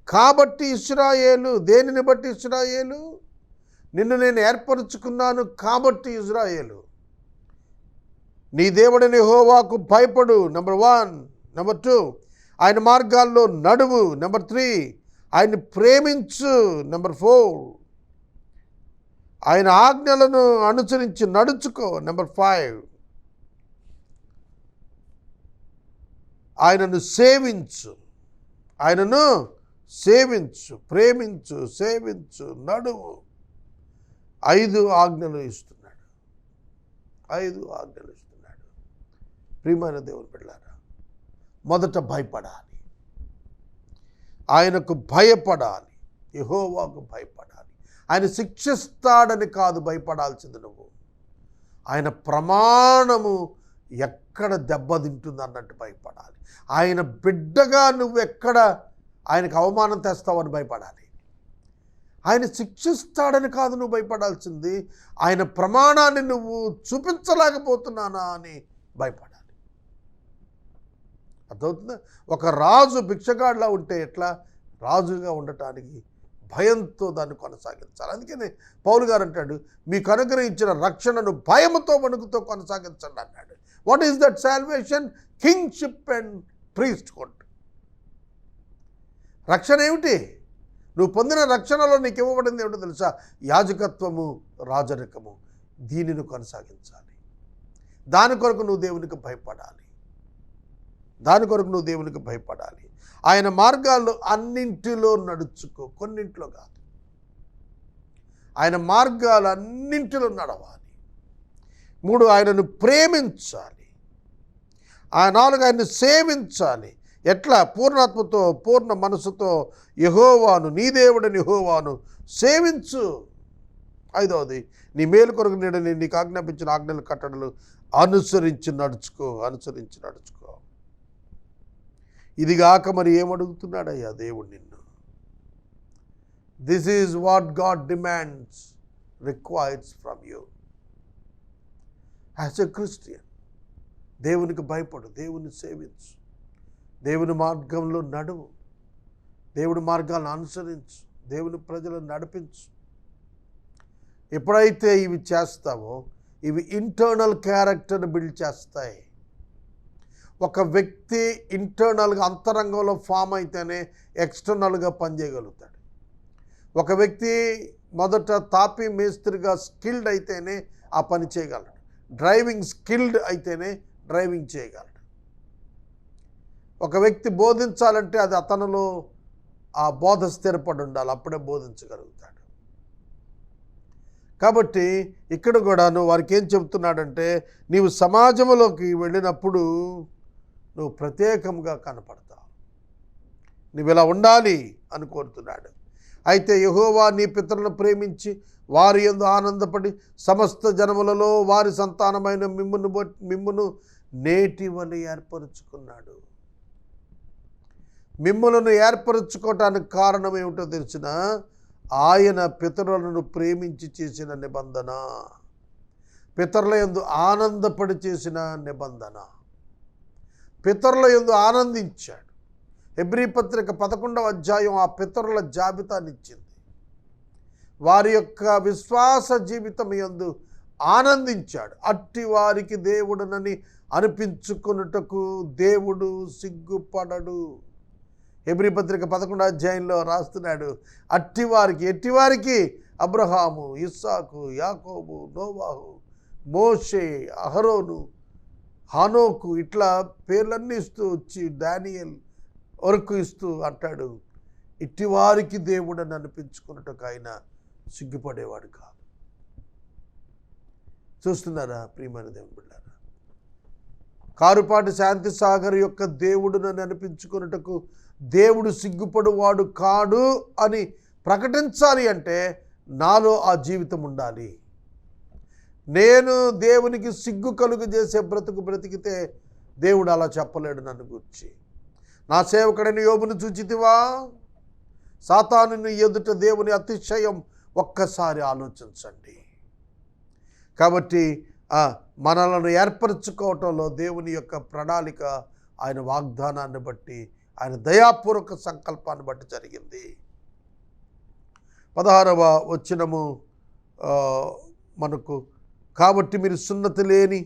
కాబట్టి ఇశ్రాయేలు, దేనిని బట్టి ఇశ్రాయేలు? నిన్ను నేను ఏర్పరచుకున్నాను కాబట్టి ఇశ్రాయేలు, నీ దేవుడైన యెహోవాకు భయపడు. నెంబర్ 1. నెంబర్ 2, ఆయన మార్గాల్లో నడువు. నెంబర్ 3, ఆయన్ని ప్రేమించు. నెంబర్ 4, ఆయన ఆజ్ఞలను అనుసరించి నడుచుకో. నెంబర్ 5, ఆయనను సేవించు. ఆయనను సేవించు, ప్రేమించు, సేవించు, నడువు. 5 ఆజ్ఞలు ఇస్తున్నాడు. 5 ఆజ్ఞలు ఇస్తున్నాడు. ప్రియమైన దేవుని బిడ్డలారా, మొదట భయపడాలి. ఆయనకు భయపడాలి. యెహోవాకు భయపడాలి. ఆయన శిక్షిస్తాడని కాదు భయపడాల్సింది నువ్వు, ఆయన ప్రమాణము ఎక్కడ దెబ్బతింటుంది అన్నట్టు భయపడాలి. ఆయన బిడ్డగా నువ్వు ఎక్కడ ఆయనకు అవమానం తెస్తావని భయపడాలి. ఆయన శిక్షిస్తాడని కాదు నువ్వు భయపడాల్సింది, ఆయన ప్రమాణాన్ని నువ్వు చూపించలేకపోతున్నానా అని భయపడాలి. అర్థమవుతుందా? ఒక రాజు భిక్షగాడిలా ఉంటే ఎట్లా? రాజుగా ఉండటానికి భయంతో దాన్ని కొనసాగించాలి. అందుకని పౌలు గారు అంటాడు, మీకు అనుగ్రహించిన రక్షణను భయముతో వణుకుతో కొనసాగించండి అన్నాడు. What is that salvation? Kingship and priesthood. రక్షణ ఏమిటి? నువ్వు పొందిన రక్షణలో నీకు ఇవ్వబడింది ఏమిటో తెలుసా? యాజకత్వము, రాజరికము. దీనిని కొనసాగించాలి. దాని కొరకు నువ్వు దేవునికి భయపడాలి. దాని కొరకు నువ్వు దేవునికి భయపడాలి. ఆయన మార్గాల్లో అన్నింటిలో నడుచుకో, కొన్నింటిలో కాదు. ఆయన మార్గాలు అన్నింటిలో నడవాలి. 3, ఆయనను ప్రేమించాలి. 4, ఆయన్ని సేవించాలి. ఎట్లా? పూర్ణాత్మతో, పూర్ణ మనసుతో యెహోవాను, నీ దేవుడని యెహోవాను సేవించు. 5వది, నీ మేలు కొరకు నీడని నీకు ఆజ్ఞాపించిన ఆజ్ఞలు కట్టడలు అనుసరించి నడుచుకో. అనుసరించి నడుచుకో. ఇది కాక మరి ఏమడుగుతున్నాడయ్యా దేవుడు నిన్ను? This is what God demands, requires from you as a Christian. దేవునికి భయపడు, దేవుని సేవించు, దేవుని మార్గంలో నడువు, దేవుని మార్గాలను అనుసరించు, దేవుని ప్రజలను నడిపించు. ఎప్పుడైతే ఇవి చేస్తావో ఇవి ఇంటర్నల్ క్యారెక్టర్ని బిల్డ్ చేస్తాయి. ఒక వ్యక్తి ఇంటర్నల్గా, అంతరంగంలో ఫామ్ అయితేనే ఎక్స్టర్నల్గా పనిచేయగలుగుతాడు. ఒక వ్యక్తి మొదట తాపీ మేస్త్రిగా స్కిల్డ్ అయితేనే ఆ పని చేయగలడు. డ్రైవింగ్ స్కిల్డ్ అయితేనే డ్రైవింగ్ చేయగలడు. ఒక వ్యక్తి బోధించాలంటే అది అతనిలో ఆ బోధ స్థిరపడి ఉండాలి, అప్పుడే బోధించగలుగుతాడు. కాబట్టి ఇక్కడ కూడాను వారికి ఏం చెబుతున్నాడంటే, నీవు సమాజంలోకి వెళ్ళినప్పుడు నువ్వు ప్రత్యేకంగా కనపడతావు, నువ్వు ఇలా ఉండాలి అని కోరుతున్నాడు. అయితే యెహోవా నీ పితరులను ప్రేమించి వారి యందు ఆనందపడి సమస్త జనములలో వారి సంతానమైన మిమ్మును నేటి వలె ఏర్పరుచుకున్నాడు. మిమ్ములను ఏర్పరచుకోవటానికి కారణం ఏమిటో తెలిసిన, ఆయన పితరులను ప్రేమించి చేసిన నిబంధన, పితరుల యందు ఆనందపడి చేసిన నిబంధన. పితరుల యందు ఆనందించాడు. హెబ్రీ పత్రిక 11వ అధ్యాయం ఆ పితరుల జాబితానిచ్చింది. వారి యొక్క విశ్వాస జీవితం యందు ఆనందించాడు. అట్టి వారికి దేవుడునని అనిపించుకొనుటకు దేవుడు సిగ్గుపడడు. హెబ్రీ పత్రిక 11వ అధ్యాయంలో రాస్తున్నాడు, అట్టివారికి, ఎట్టివారికి? అబ్రహాము, ఇస్సాకు, యాకోబు, నోవాహు, మోషే, అహరోను, హానోకు, ఇట్లా పేర్లన్నీ ఇస్తూ వచ్చి డానియేల్ వరకు ఇస్తూ అంటాడు, ఇట్టివారికి దేవుడని అనిపించుకున్నట్టుకు ఆయన సిగ్గుపడేవాడు కాదు. చూస్తున్నారా ప్రియమైన దేవుని బిడ్డలారా? కారుపాటి శాంతి సాగర్ యొక్క దేవుడునని అనిపించుకున్నట్టుకు దేవుడు సిగ్గుపడువాడు కాడు అని ప్రకటించాలి అంటే నాలో ఆ జీవితం ఉండాలి. నేను దేవునికి సిగ్గు కలుగు చేసే బ్రతికితే దేవుడు అలా చెప్పలేడు నన్ను గురించి. నా సేవకుడైన యోబును చూచితివా? సాతాను ఎదుట దేవుని అతిశయం ఒక్కసారి ఆలోచించండి. కాబట్టి మనలను ఏర్పరచుకోవటంలో దేవుని యొక్క ప్రణాళిక, ఆయన వాగ్దానాన్ని బట్టి, ఆయన దయాపూర్వక సంకల్పాన్ని బట్టి జరిగింది. 16వ వచనము మనకు, కాబట్టి మీరు సున్నతి లేని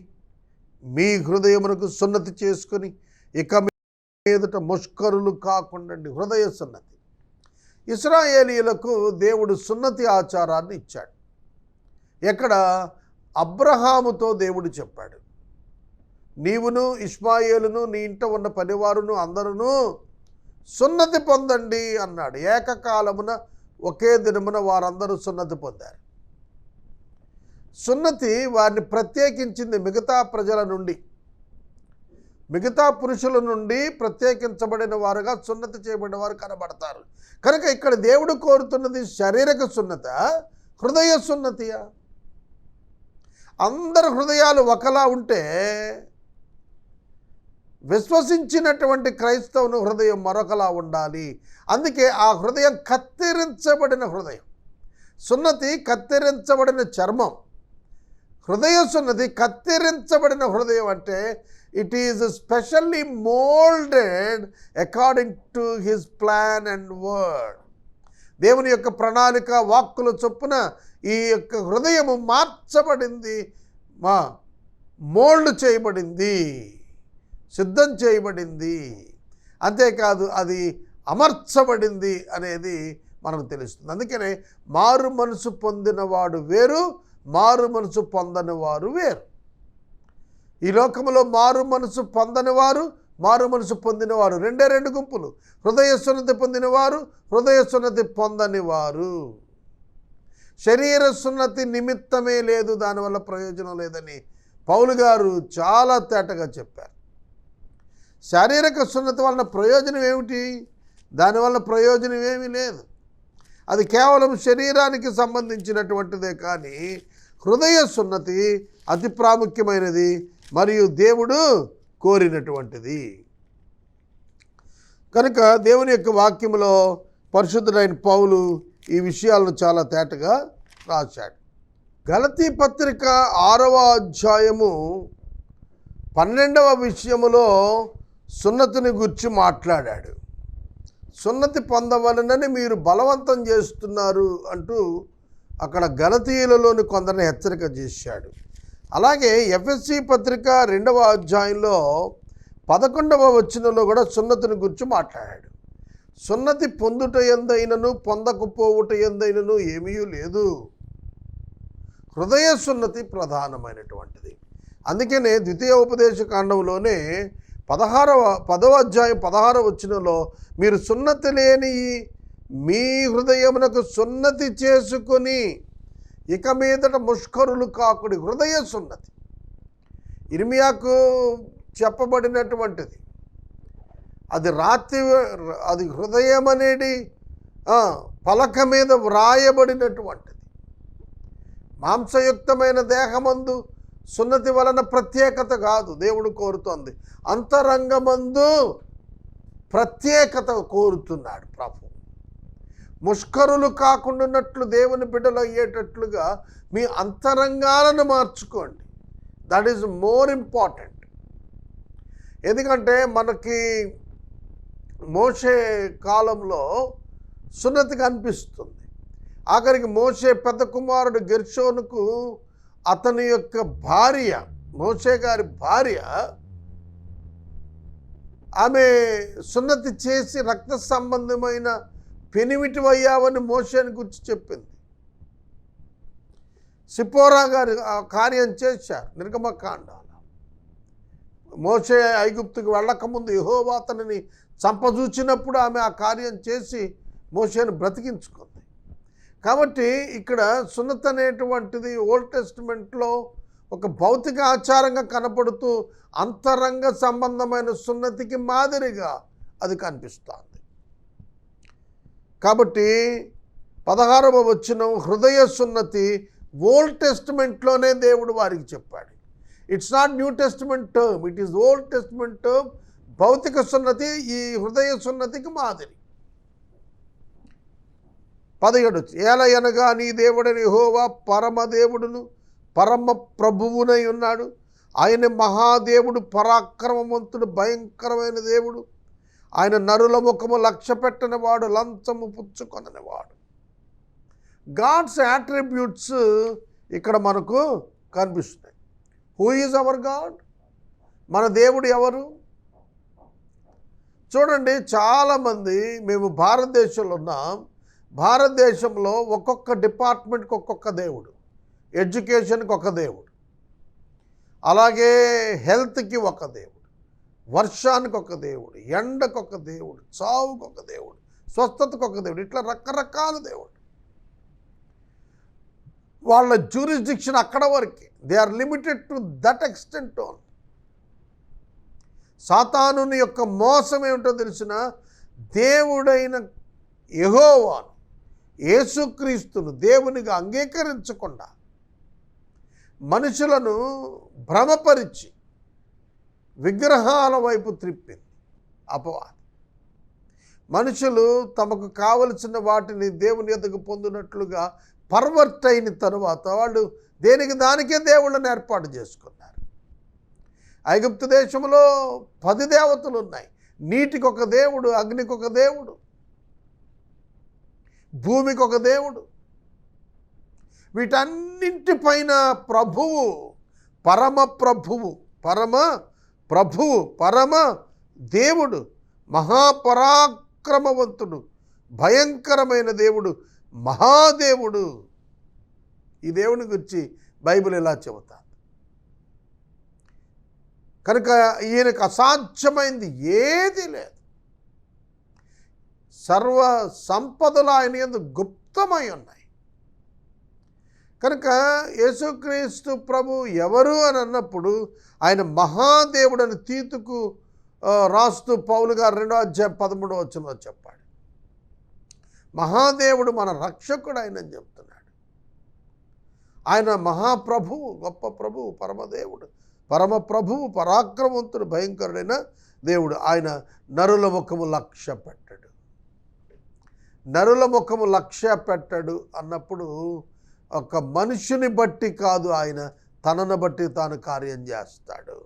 మీ హృదయమునకు సున్నతి చేసుకొని ఇక మీదట ముష్కరులు కాకుండా హృదయ సున్నతి. ఇశ్రాయేలీయులకు దేవుడు సున్నతి ఆచారాన్ని ఇచ్చాడు. ఎక్కడ? అబ్రహాముతో దేవుడు చెప్పాడు, నీవును ఇష్మాయేలును నీ ఇంట ఉన్న పనివారును అందరూ సున్నతి పొందండి అన్నాడు. ఏకకాలమున ఒకే దినమున వారందరూ సున్నతి పొందారు. సున్నతి వారిని ప్రత్యేకించింది మిగతా ప్రజల నుండి, మిగతా పురుషుల నుండి ప్రత్యేకించబడిన వారుగా సున్నతి చేయబడిన వారు కనబడతారు. కనుక ఇక్కడ దేవుడు కోరుతున్నది శారీరక సున్నత, హృదయ సున్నతియా? అందరి హృదయాలు ఒకలా ఉంటే విశ్వసించినటువంటి క్రైస్తవుని హృదయం మరొకలా ఉండాలి. అందుకే ఆ హృదయం కత్తిరించబడిన హృదయం. సున్నతి కత్తిరించబడిన చర్మం, హృదయ సున్నతి కత్తిరించబడిన హృదయం. అంటే it is specially moulded according to his plan and word. దేవుని యొక్క ప్రణాళిక వాక్కుల చొప్పున ఈ యొక్క హృదయము మార్చబడింది, మోల్డ్ చేయబడింది, సిద్ధం చేయబడింది. అంతేకాదు అది అమర్చబడింది అనేది మనకు తెలుస్తుంది. అందుకనే మారు మనసు పొందినవాడు వేరు, మారు మనసు పొందని వారు వేరు. ఈ లోకంలో మారు మనసు పొందని వారు, మారు మనసు పొందినవారు రెండు గుంపులు. హృదయ సున్నతి పొందినవారు, హృదయ సున్నతి పొందని వారు. శరీర సున్నతి నిమిత్తమే లేదు, దానివల్ల ప్రయోజనం లేదని పౌలు గారు చాలా తేటగా చెప్పారు. శారీరక సున్నతి వలన ప్రయోజనం ఏమిటి? దానివల్ల ప్రయోజనం ఏమీ లేదు. అది కేవలం శరీరానికి సంబంధించినటువంటిదే. కానీ హృదయ సున్నతి అతి ప్రాముఖ్యమైనది మరియు దేవుడు కోరినటువంటిది. కనుక దేవుని యొక్క వాక్యములో పరిశుద్ధుడైన పౌలు ఈ విషయాలను చాలా తేటగా రాశాడు. గలతీ పత్రిక 6వ అధ్యాయము 12వ విషయములో సున్నతిని గురించి మాట్లాడాడు. సున్నతి పొందవలనని మీరు బలవంతం చేస్తున్నారు అంటూ అక్కడ గలతీయులలోని కొందరిని హెచ్చరిక చేశాడు. అలాగే ఎఫెసీ పత్రిక 2వ అధ్యాయంలో 11వ వచనంలో కూడా సున్నతిని గురించి మాట్లాడాడు. సున్నతి పొందుట ఎందైనను పొందకపోవుట ఎందైనను ఏమీ లేదు. హృదయ సున్నతి ప్రధానమైనటువంటిది. అందుకనే ద్వితీయోపదేశకాండంలోనే 10వ అధ్యాయం 16వ వచనంలో మీరు సున్నతి లేని మీ హృదయమునకు సున్నతి చేసుకొని ఇక మీదట ముష్కరులు కాకుడి. హృదయ సున్నతి ఇర్మియాకు చెప్పబడినటువంటిది. అది హృదయం అనేది పలక మీద వ్రాయబడినటువంటిది. మాంసయుక్తమైన దేహమందు సున్నతి వలన ప్రత్యేకత కాదు దేవుడు కోరుతోంది, అంతరంగమందు ప్రత్యేకత కోరుతున్నాడు ప్రభు. ముష్కరులు కాకుండాన్నట్లు దేవుని బిడ్డలు అయ్యేటట్లుగా మీ అంతరంగాలను మార్చుకోండి. That is more important. ఎందుకంటే మనకి మోషే కాలంలో సున్నతి కనిపిస్తుంది. ఆఖరికి మోషే పెద్ద కుమారుడు గెర్షోనుకు అతని యొక్క భార్య, మోషే గారి భార్య, ఆమె సున్నతి చేసి రక్త సంబంధమైన పెనిమిటివయ్యావని మోషేని గురించి చెప్పింది. సిపోరా గారు ఆ కార్యం చేశారు నిర్గమకాండాలో. మోషే ఐగుప్తుకు వెళ్ళకముందు యెహోవా అతనిని చంపజూచినప్పుడు ఆమె ఆ కార్యం చేసి మోషేను బ్రతికించుకుంది. కాబట్టి ఇక్కడ సున్నతి అనేటువంటిది ఓల్డ్ టెస్టిమెంట్లో ఒక భౌతిక ఆచారంగా కనపడుతూ అంతరంగ సంబంధమైన సున్నతికి మాదిరిగా అది కనిపిస్తుంది. కాబట్టి 16వ వచనం హృదయ సున్నతి ఓల్డ్ టెస్టిమెంట్లోనే దేవుడు వారికి చెప్పాడు. It's not new testament term, it is old testament term. భౌతిక సున్నతి ఈ హృదయ సున్నతికి మాదిరి. 17 ఏలయనగా నీ దేవుడని యెహోవా పరమదేవుడును పరమ ప్రభువునై ఉన్నాడు. ఆయన మహాదేవుడు, పరాక్రమవంతుడు, భయంకరమైన దేవుడు. ఆయన నరుల ముఖము లక్ష్య పెట్టనివాడు, లంచము పుచ్చుకొననివాడు. గాడ్స్ యాట్రిబ్యూట్స్ ఇక్కడ మనకు కనిపిస్తున్నాయి. Who is our God? మన దేవుడు ఎవరు? చూడండి, చాలామంది మేము భారతదేశంలో ఉన్నాం. భారతదేశంలో ఒక్కొక్క డిపార్ట్మెంట్కి ఒక్కొక్క దేవుడు. ఎడ్యుకేషన్కి ఒక దేవుడు, అలాగే హెల్త్కి ఒక దేవుడు, వర్షానికి ఒక దేవుడు, ఎండకు ఒక దేవుడు, చావుకు ఒక దేవుడు, స్వస్థతకు ఒక దేవుడు, ఇట్లా రకరకాల దేవుడు. వాళ్ళ జ్యూరిస్డిక్షన్ అక్కడ వరకే. They are limited to that extent own. సాతానుని యొక్క మోసం ఏమిటో తెలిసిన, దేవుడైన యెహోవాను, యేసుక్రీస్తును దేవునిగా అంగీకరించకుండా మనుషులను భ్రమపరిచి విగ్రహాల వైపు త్రిప్పింది అపవాది. మనుషులు తమకు కావలసిన వాటిని దేవుని ఎదుగు పొందినట్లుగా పర్వర్ట్ అయిన తరువాత వాళ్ళు దేనికి దానికే దేవుళ్ళని ఏర్పాటు చేసుకున్నారు. ఐగుప్తు దేశంలో 10 దేవతలు ఉన్నాయి. నీటికి ఒక దేవుడు, అగ్నికి ఒక దేవుడు, భూమికి ఒక దేవుడు. వీటన్నింటిపైన ప్రభువు, పరమ ప్రభువు, పరమ దేవుడు, మహాపరాక్రమవంతుడు, భయంకరమైన దేవుడు, మహాదేవుడు. ఈ దేవుని గురించి బైబిల్ ఇలా చెబుతారు. కనుక ఈయనకు అసాధ్యమైంది ఏది లేదు. సర్వ సంపదలు ఆయన యందు గుప్తమై ఉన్నాయి. కనుక యేసుక్రీస్తు ప్రభు ఎవరు అని అన్నప్పుడు ఆయన మహాదేవుడని తీతుకు రాస్తూ పౌలు గారు 2వ అధ్యాయం 13వ వచనంలో చెప్పాడు. మహాదేవుడు మన రక్షకుడు ఆయనని చెప్తున్నాడు. ఆయన మహాప్రభువు, గొప్ప ప్రభువు, పరమదేవుడు, పరమ ప్రభువు, పరాక్రమవంతుడు, భయంకరుడైన దేవుడు. ఆయన నరుల ముఖము లక్ష్య పెట్టడు. నరుల ముఖము లక్ష్య పెట్టడు అన్నప్పుడు ఒక మనుషుని బట్టి కాదు, ఆయన తనను బట్టి తాను కార్యం చేస్తాడు.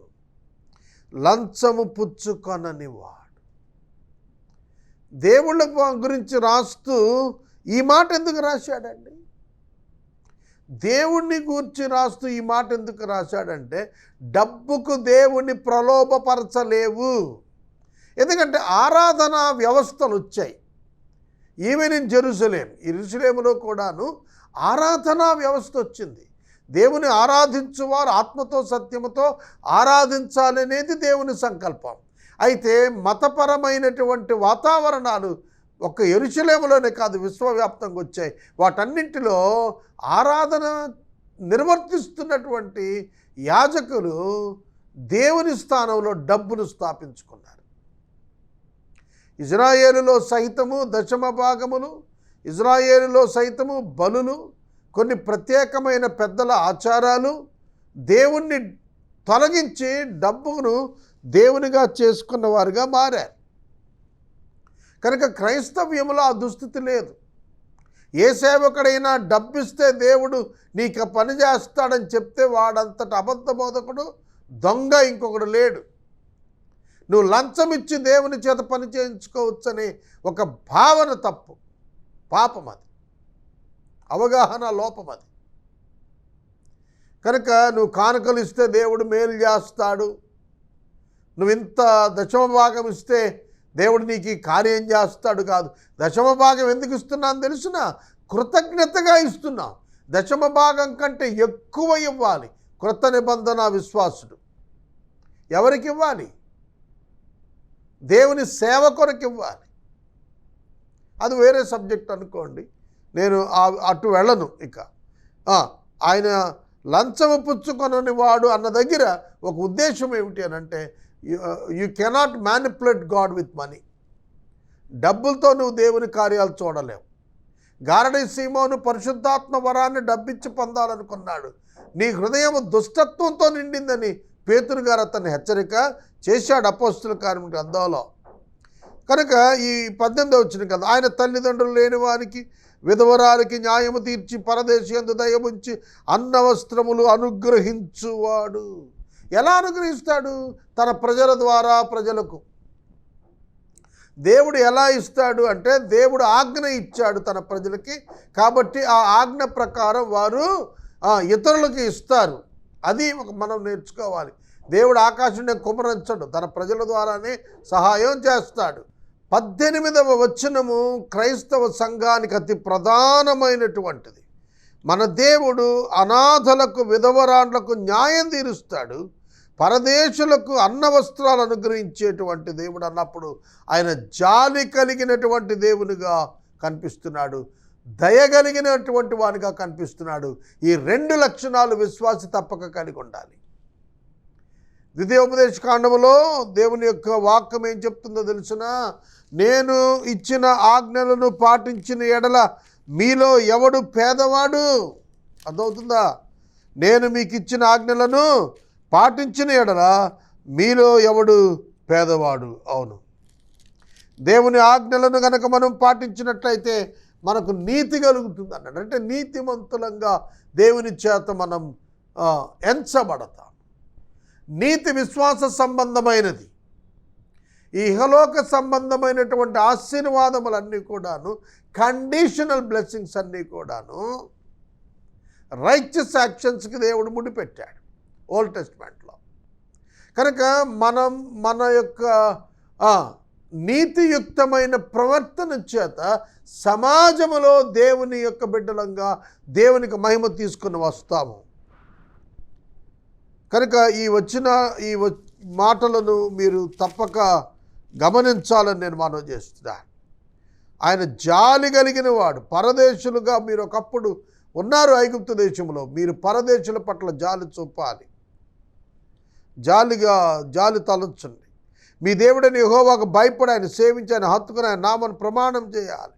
లంచము పుచ్చుకొనని వాడు. దేవుళ్ళ గురించి రాస్తూ ఈ మాట ఎందుకు రాశాడండి? దేవుణ్ణి గూర్చి రాస్తూ ఈ మాట ఎందుకు రాశాడంటే, డబ్బుకు దేవుణ్ణి ప్రలోభపరచలేవు. ఎందుకంటే ఆరాధనా వ్యవస్థలు వచ్చాయి. ఈవెన్ ఇన్ జెరూసలేం, ఈ యెరూషలేములో కూడాను ఆరాధనా వ్యవస్థ వచ్చింది. దేవుని ఆరాధించువారు ఆత్మతో సత్యముతో ఆరాధించాలనేది దేవుని సంకల్పం. అయితే మతపరమైనటువంటి వాతావరణాలు ఒక్క యెరూషలేములోనే కాదు, విశ్వవ్యాప్తంగా వచ్చాయి. వాటన్నింటిలో ఆరాధన నిర్వర్తిస్తున్నటువంటి యాజకులు దేవుని స్థానంలో డబ్బును స్థాపించుకున్నారు. ఇజ్రాయేలులో సైతము దశమ భాగములు, ఇజ్రాయేలులో సైతము బలులు, కొన్ని ప్రత్యేకమైన పెద్దల ఆచారాలు దేవుణ్ణి తొలగించి డబ్బును దేవునిగా చేసుకున్న వారుగా మారారు. కనుక క్రైస్తవ్యంలో ఆ దుస్థితి లేదు. ఏ సేవకుడైనా డబ్బిస్తే దేవుడు నీకు పని చేస్తాడని చెప్తే వాడంతటి అబద్ధ బోధకుడు, దొంగ ఇంకొకడు లేడు. నువ్వు లంచం ఇచ్చి దేవుని చేత పని చేయించుకోవచ్చనే ఒక భావన తప్పు, పాపం, అది అవగాహన లోపం. అది కనుక నువ్వు కానుకలు ఇస్తే దేవుడు మేలు చేస్తాడు, నువ్వు ఇంత దశమ భాగం ఇస్తే దేవుడు నీకు ఈ కార్యం చేస్తాడు కాదు. దశమ భాగం ఎందుకు ఇస్తున్నాను తెలుసిన? కృతజ్ఞతగా ఇస్తున్నాం. దశమ భాగం కంటే ఎక్కువ ఇవ్వాలి క్రొత్త నిబంధన విశ్వాసుడు. ఎవరికి ఇవ్వాలి? దేవుని సేవ కొరకు ఇవ్వాలి. అది వేరే సబ్జెక్ట్ అనుకోండి, నేను అటు వెళ్ళను. ఇక ఆయన లంచము పుచ్చుకొనని వాడు అన్న దగ్గర ఒక ఉద్దేశం ఏమిటి అని అంటే, you cannot manipulate God with money. డబ్బులతో నువ్వు దేవుని కార్యాలు చూడలేవు. గారడీ సీమోను పరిశుద్ధాత్మ వరాన్ని డబ్బిచ్చి పొందాలనుకున్నాడు. నీ హృదయం దుష్టత్వంతో నిండిందని పేతురు గారు అతన్ని హెచ్చరిక చేశాడు అపోస్తుల కార్యం గ్రంథంలో. కనుక ఈ 18వ వచనం కదా, ఆయన తల్లిదండ్రులు లేని వారికి విధవరాలకి న్యాయము తీర్చి పరదేశియందు దయముంచి అన్న వస్త్రములు అనుగ్రహించువాడు. ఎలా అనుగ్రహిస్తాడు? తన ప్రజల ద్వారా ప్రజలకు. దేవుడు ఎలా ఇస్తాడు అంటే, దేవుడు ఆజ్ఞ ఇచ్చాడు తన ప్రజలకి, కాబట్టి ఆ ఆజ్ఞ ప్రకారం వారు ఇతరులకి ఇస్తారు. అది మనం నేర్చుకోవాలి. దేవుడు ఆకాశంలో కుమరించడు, తన ప్రజల ద్వారానే సహాయం చేస్తాడు. 18వ వచనము క్రైస్తవ సంఘానికి అతి ప్రధానమైనటువంటిది. మన దేవుడు అనాథలకు విధవరాండ్లకు న్యాయం తీరుస్తాడు, పరదేశులకు అన్న వస్త్రాలు అనుగ్రహించేటువంటి దేవుడు అన్నప్పుడు ఆయన జాలి కలిగినటువంటి దేవునిగా కనిపిస్తున్నాడు, దయగలిగినటువంటి వానిగా కనిపిస్తున్నాడు. ఈ 2 లక్షణాలు విశ్వాసి తప్పక కలిగి ఉండాలి. ద్వితీయోపదేశ కాండములో దేవుని యొక్క వాక్యం ఏం చెప్తుందో తెలుసునా? నేను ఇచ్చిన ఆజ్ఞలను పాటించిన ఎడల మీలో ఎవడు పేదవాడు? అర్థమవుతుందా? నేను మీకు ఇచ్చిన ఆజ్ఞలను పాటించిన ఎడల మీలో ఎవడు పేదవాడు? అవును, దేవుని ఆజ్ఞలను కనుక మనం పాటించినట్లయితే మనకు నీతి కలుగుతుంది అన్నాడు. అంటే నీతిమంతులంగా దేవుని చేత మనం ఎంచబడతాం. నీతి విశ్వాస సంబంధమైనది. ఈ ఇహలోక సంబంధమైనటువంటి ఆశీర్వాదములన్నీ కూడాను, కండిషనల్ బ్లెస్సింగ్స్ అన్నీ కూడాను రైచియస్ యాక్షన్స్కి దేవుడు ముడిపెట్టాడు ఓల్డ్ టెస్ట్మెంట్లో. కనుక మనం మన యొక్క నీతియుక్తమైన ప్రవర్తన చేత సమాజంలో దేవుని యొక్క బిడ్డలంగా దేవునికి మహిమ తీసుకుని వస్తాము. కనుక ఈ మాటలను మీరు తప్పక గమనించాలని నేను మనవి చేస్తున్నాను. ఆయన జాలి కలిగిన వాడు. పరదేశులుగా మీరు ఒకప్పుడు ఉన్నారు ఐగుప్తు దేశంలో, మీరు పరదేశుల పట్ల జాలి చూపాలి, జాలి తలంచండి. మీ దేవుడని యెహోవాకు భయపడి ఆయన సేవించి ఆయన హత్తుకుని ఆయన నామను ప్రమాణం చేయాలి.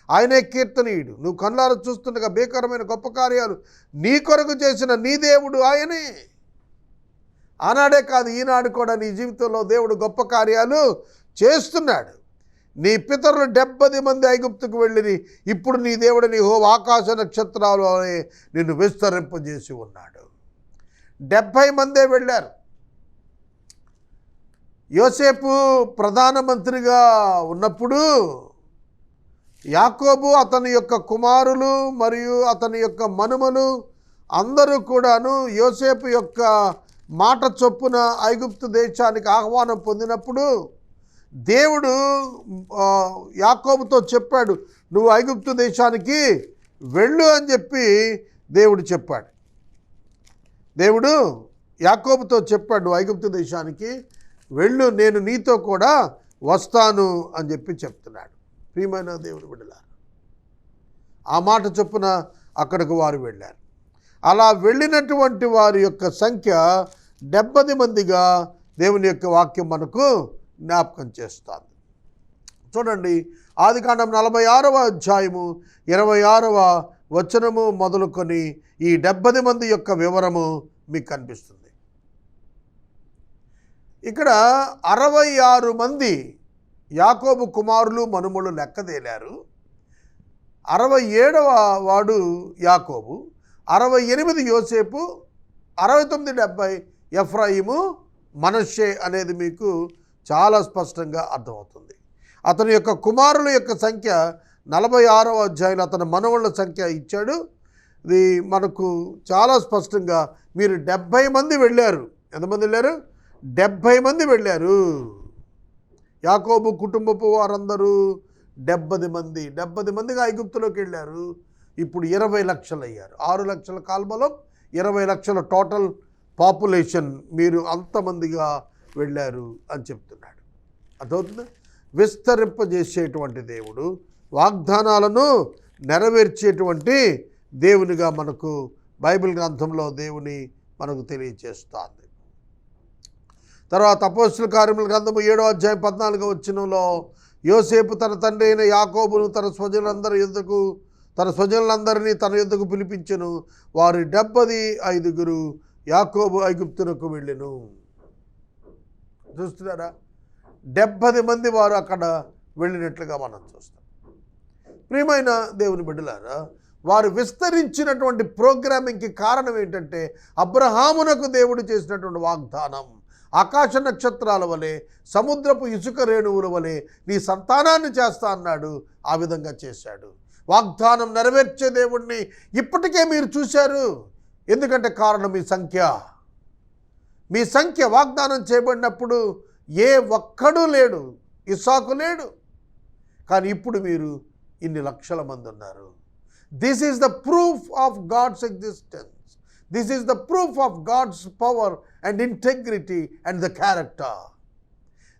ఆయనే కీర్తనీయుడు. నువ్వు కళ్ళారా చూస్తుండగా భీకరమైన గొప్ప కార్యాలు నీ కొరకు చేసిన నీ దేవుడు ఆయనే. ఆనాడే కాదు, ఈనాడు కూడా నీ జీవితంలో దేవుడు గొప్ప కార్యాలు చేస్తున్నాడు. నీ పితరులు 70 మంది ఐగుప్తుకు వెళ్ళి ఇప్పుడు నీ దేవుడని యెహోవా ఆకాశ నక్షత్రాలు నిన్ను విస్తరింపజేసి ఉన్నాడు. 70 మందే వెళ్ళారు. యోసేపు ప్రధానమంత్రిగా ఉన్నప్పుడు యాకోబు, అతని యొక్క కుమారులు మరియు అతని యొక్క మనుమలు అందరూ కూడాను యోసేపు యొక్క మాట చొప్పున ఐగుప్తు దేశానికి ఆహ్వానం పొందినప్పుడు దేవుడు యాకోబుతో చెప్పాడు, నువ్వు ఐగుప్తు దేశానికి వెళ్ళు అని చెప్పి దేవుడు చెప్పాడు. దేవుడు యాకోబుతో చెప్పాడు, ఐగుప్తు దేశానికి వెళ్ళు, నేను నీతో కూడా వస్తాను అని చెప్పి చెప్తున్నాడు. ప్రియమైన దేవుని బిడ్డలారా, ఆ మాట చొప్పున అక్కడికి వారు వెళ్ళారు. అలా వెళ్ళినటువంటి వారి యొక్క సంఖ్య 70 మందిగా దేవుని యొక్క వాక్యం మనకు జ్ఞాపకం చేస్తుంది. చూడండి, ఆదికాండం 46వ అధ్యాయము 26వ వచనము మొదలుకొని ఈ 70 మంది యొక్క వివరము మీకు కనిపిస్తుంది. ఇక్కడ 66 మంది యాకోబు కుమారులు మనుమలు లెక్కదేలారు. 67వ వాడు యాకోబు, 68 యోసేపు, 69 70 ఎఫ్రాయిము, మనష్షే అనేది మీకు చాలా స్పష్టంగా అర్థమవుతుంది. అతని యొక్క కుమారుల యొక్క సంఖ్య 46వ అధ్యాయంలో అతని మనవళ్ళ సంఖ్య ఇచ్చాడు. ఇది మనకు చాలా స్పష్టంగా మీరు 70 మంది వెళ్ళారు. ఎంతమంది వెళ్ళారు? 70 మంది వెళ్ళారు. యాకోబు కుటుంబపు వారందరూ 70 మంది. 70 మందిగా ఐగుప్తులోకి వెళ్ళారు. ఇప్పుడు 20 లక్షలు అయ్యారు. 6 లక్షల కాల్బలం, 20 లక్షల టోటల్ పాపులేషన్. మీరు అంతమందిగా వెళ్ళారు అని చెప్తున్నాడు. అర్థమవుతుంది? విస్తరింపజేసేటువంటి దేవుడు, వాగ్దానాలను నెరవేర్చేటువంటి దేవునిగా మనకు బైబిల్ గ్రంథంలో దేవుని మనకు తెలియజేస్తుంది. తర్వాత అపోస్తలుల కార్యముల గ్రంథము 7వ అధ్యాయం 14వ వచనంలో యోసేపు తన తండ్రి అయిన యాకోబును తన స్వజనులందరినీ తన యొద్దకు పిలిపించెను. వారు 75 యాకోబు ఐగుప్తునకు వెళ్ళెను. చూస్తున్నారా? 70 మంది వారు అక్కడ వెళ్ళినట్లుగా మనం చూస్తాం. ప్రియమైన దేవుని బిడ్డలారా, వారు విస్తరించినటువంటి ప్రోగ్రామింగ్కి కారణం ఏంటంటే అబ్రహామునకు దేవుడు చేసినటువంటి వాగ్దానం. ఆకాశ నక్షత్రాల వలె, సముద్రపు ఇసుక రేణువుల వలె నీ సంతానాన్ని చేస్తా అన్నాడు. ఆ విధంగా చేశాడు. వాగ్దానం నెరవేర్చే దేవుణ్ణి ఇప్పటికే మీరు చూశారు. ఎందుకంటే కారణం మీ సంఖ్య వాగ్దానం చేయబడినప్పుడు ఏ ఒక్కడూ లేడు, ఇస్సాకు లేడు. కానీ ఇప్పుడు మీరు ఇన్ని లక్షల మంది ఉన్నారు. This is the proof of God's existence. This is the proof of God's power and integrity and the character.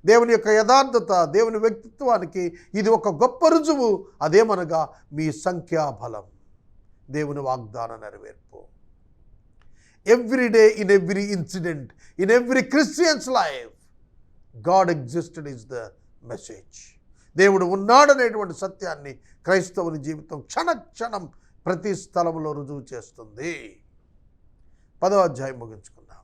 దేవుని యొక్క యథార్థత, దేవుని వ్యక్తిత్వానికి ఇది ఒక గొప్ప రుజువు. అదేమనగా మీ సంఖ్యాబలం, దేవుని వాగ్దాన నెరవేర్పు. Every day, in every incident, in every Christian's life, God existed is the message. దేవుడు ఉన్నాడనేటువంటి సత్యాన్ని క్రైస్తవుని జీవితం క్షణక్షణం ప్రతి స్థలంలో రుజువు చేస్తుంది. 10వ అధ్యాయం ముగించుకుందాం.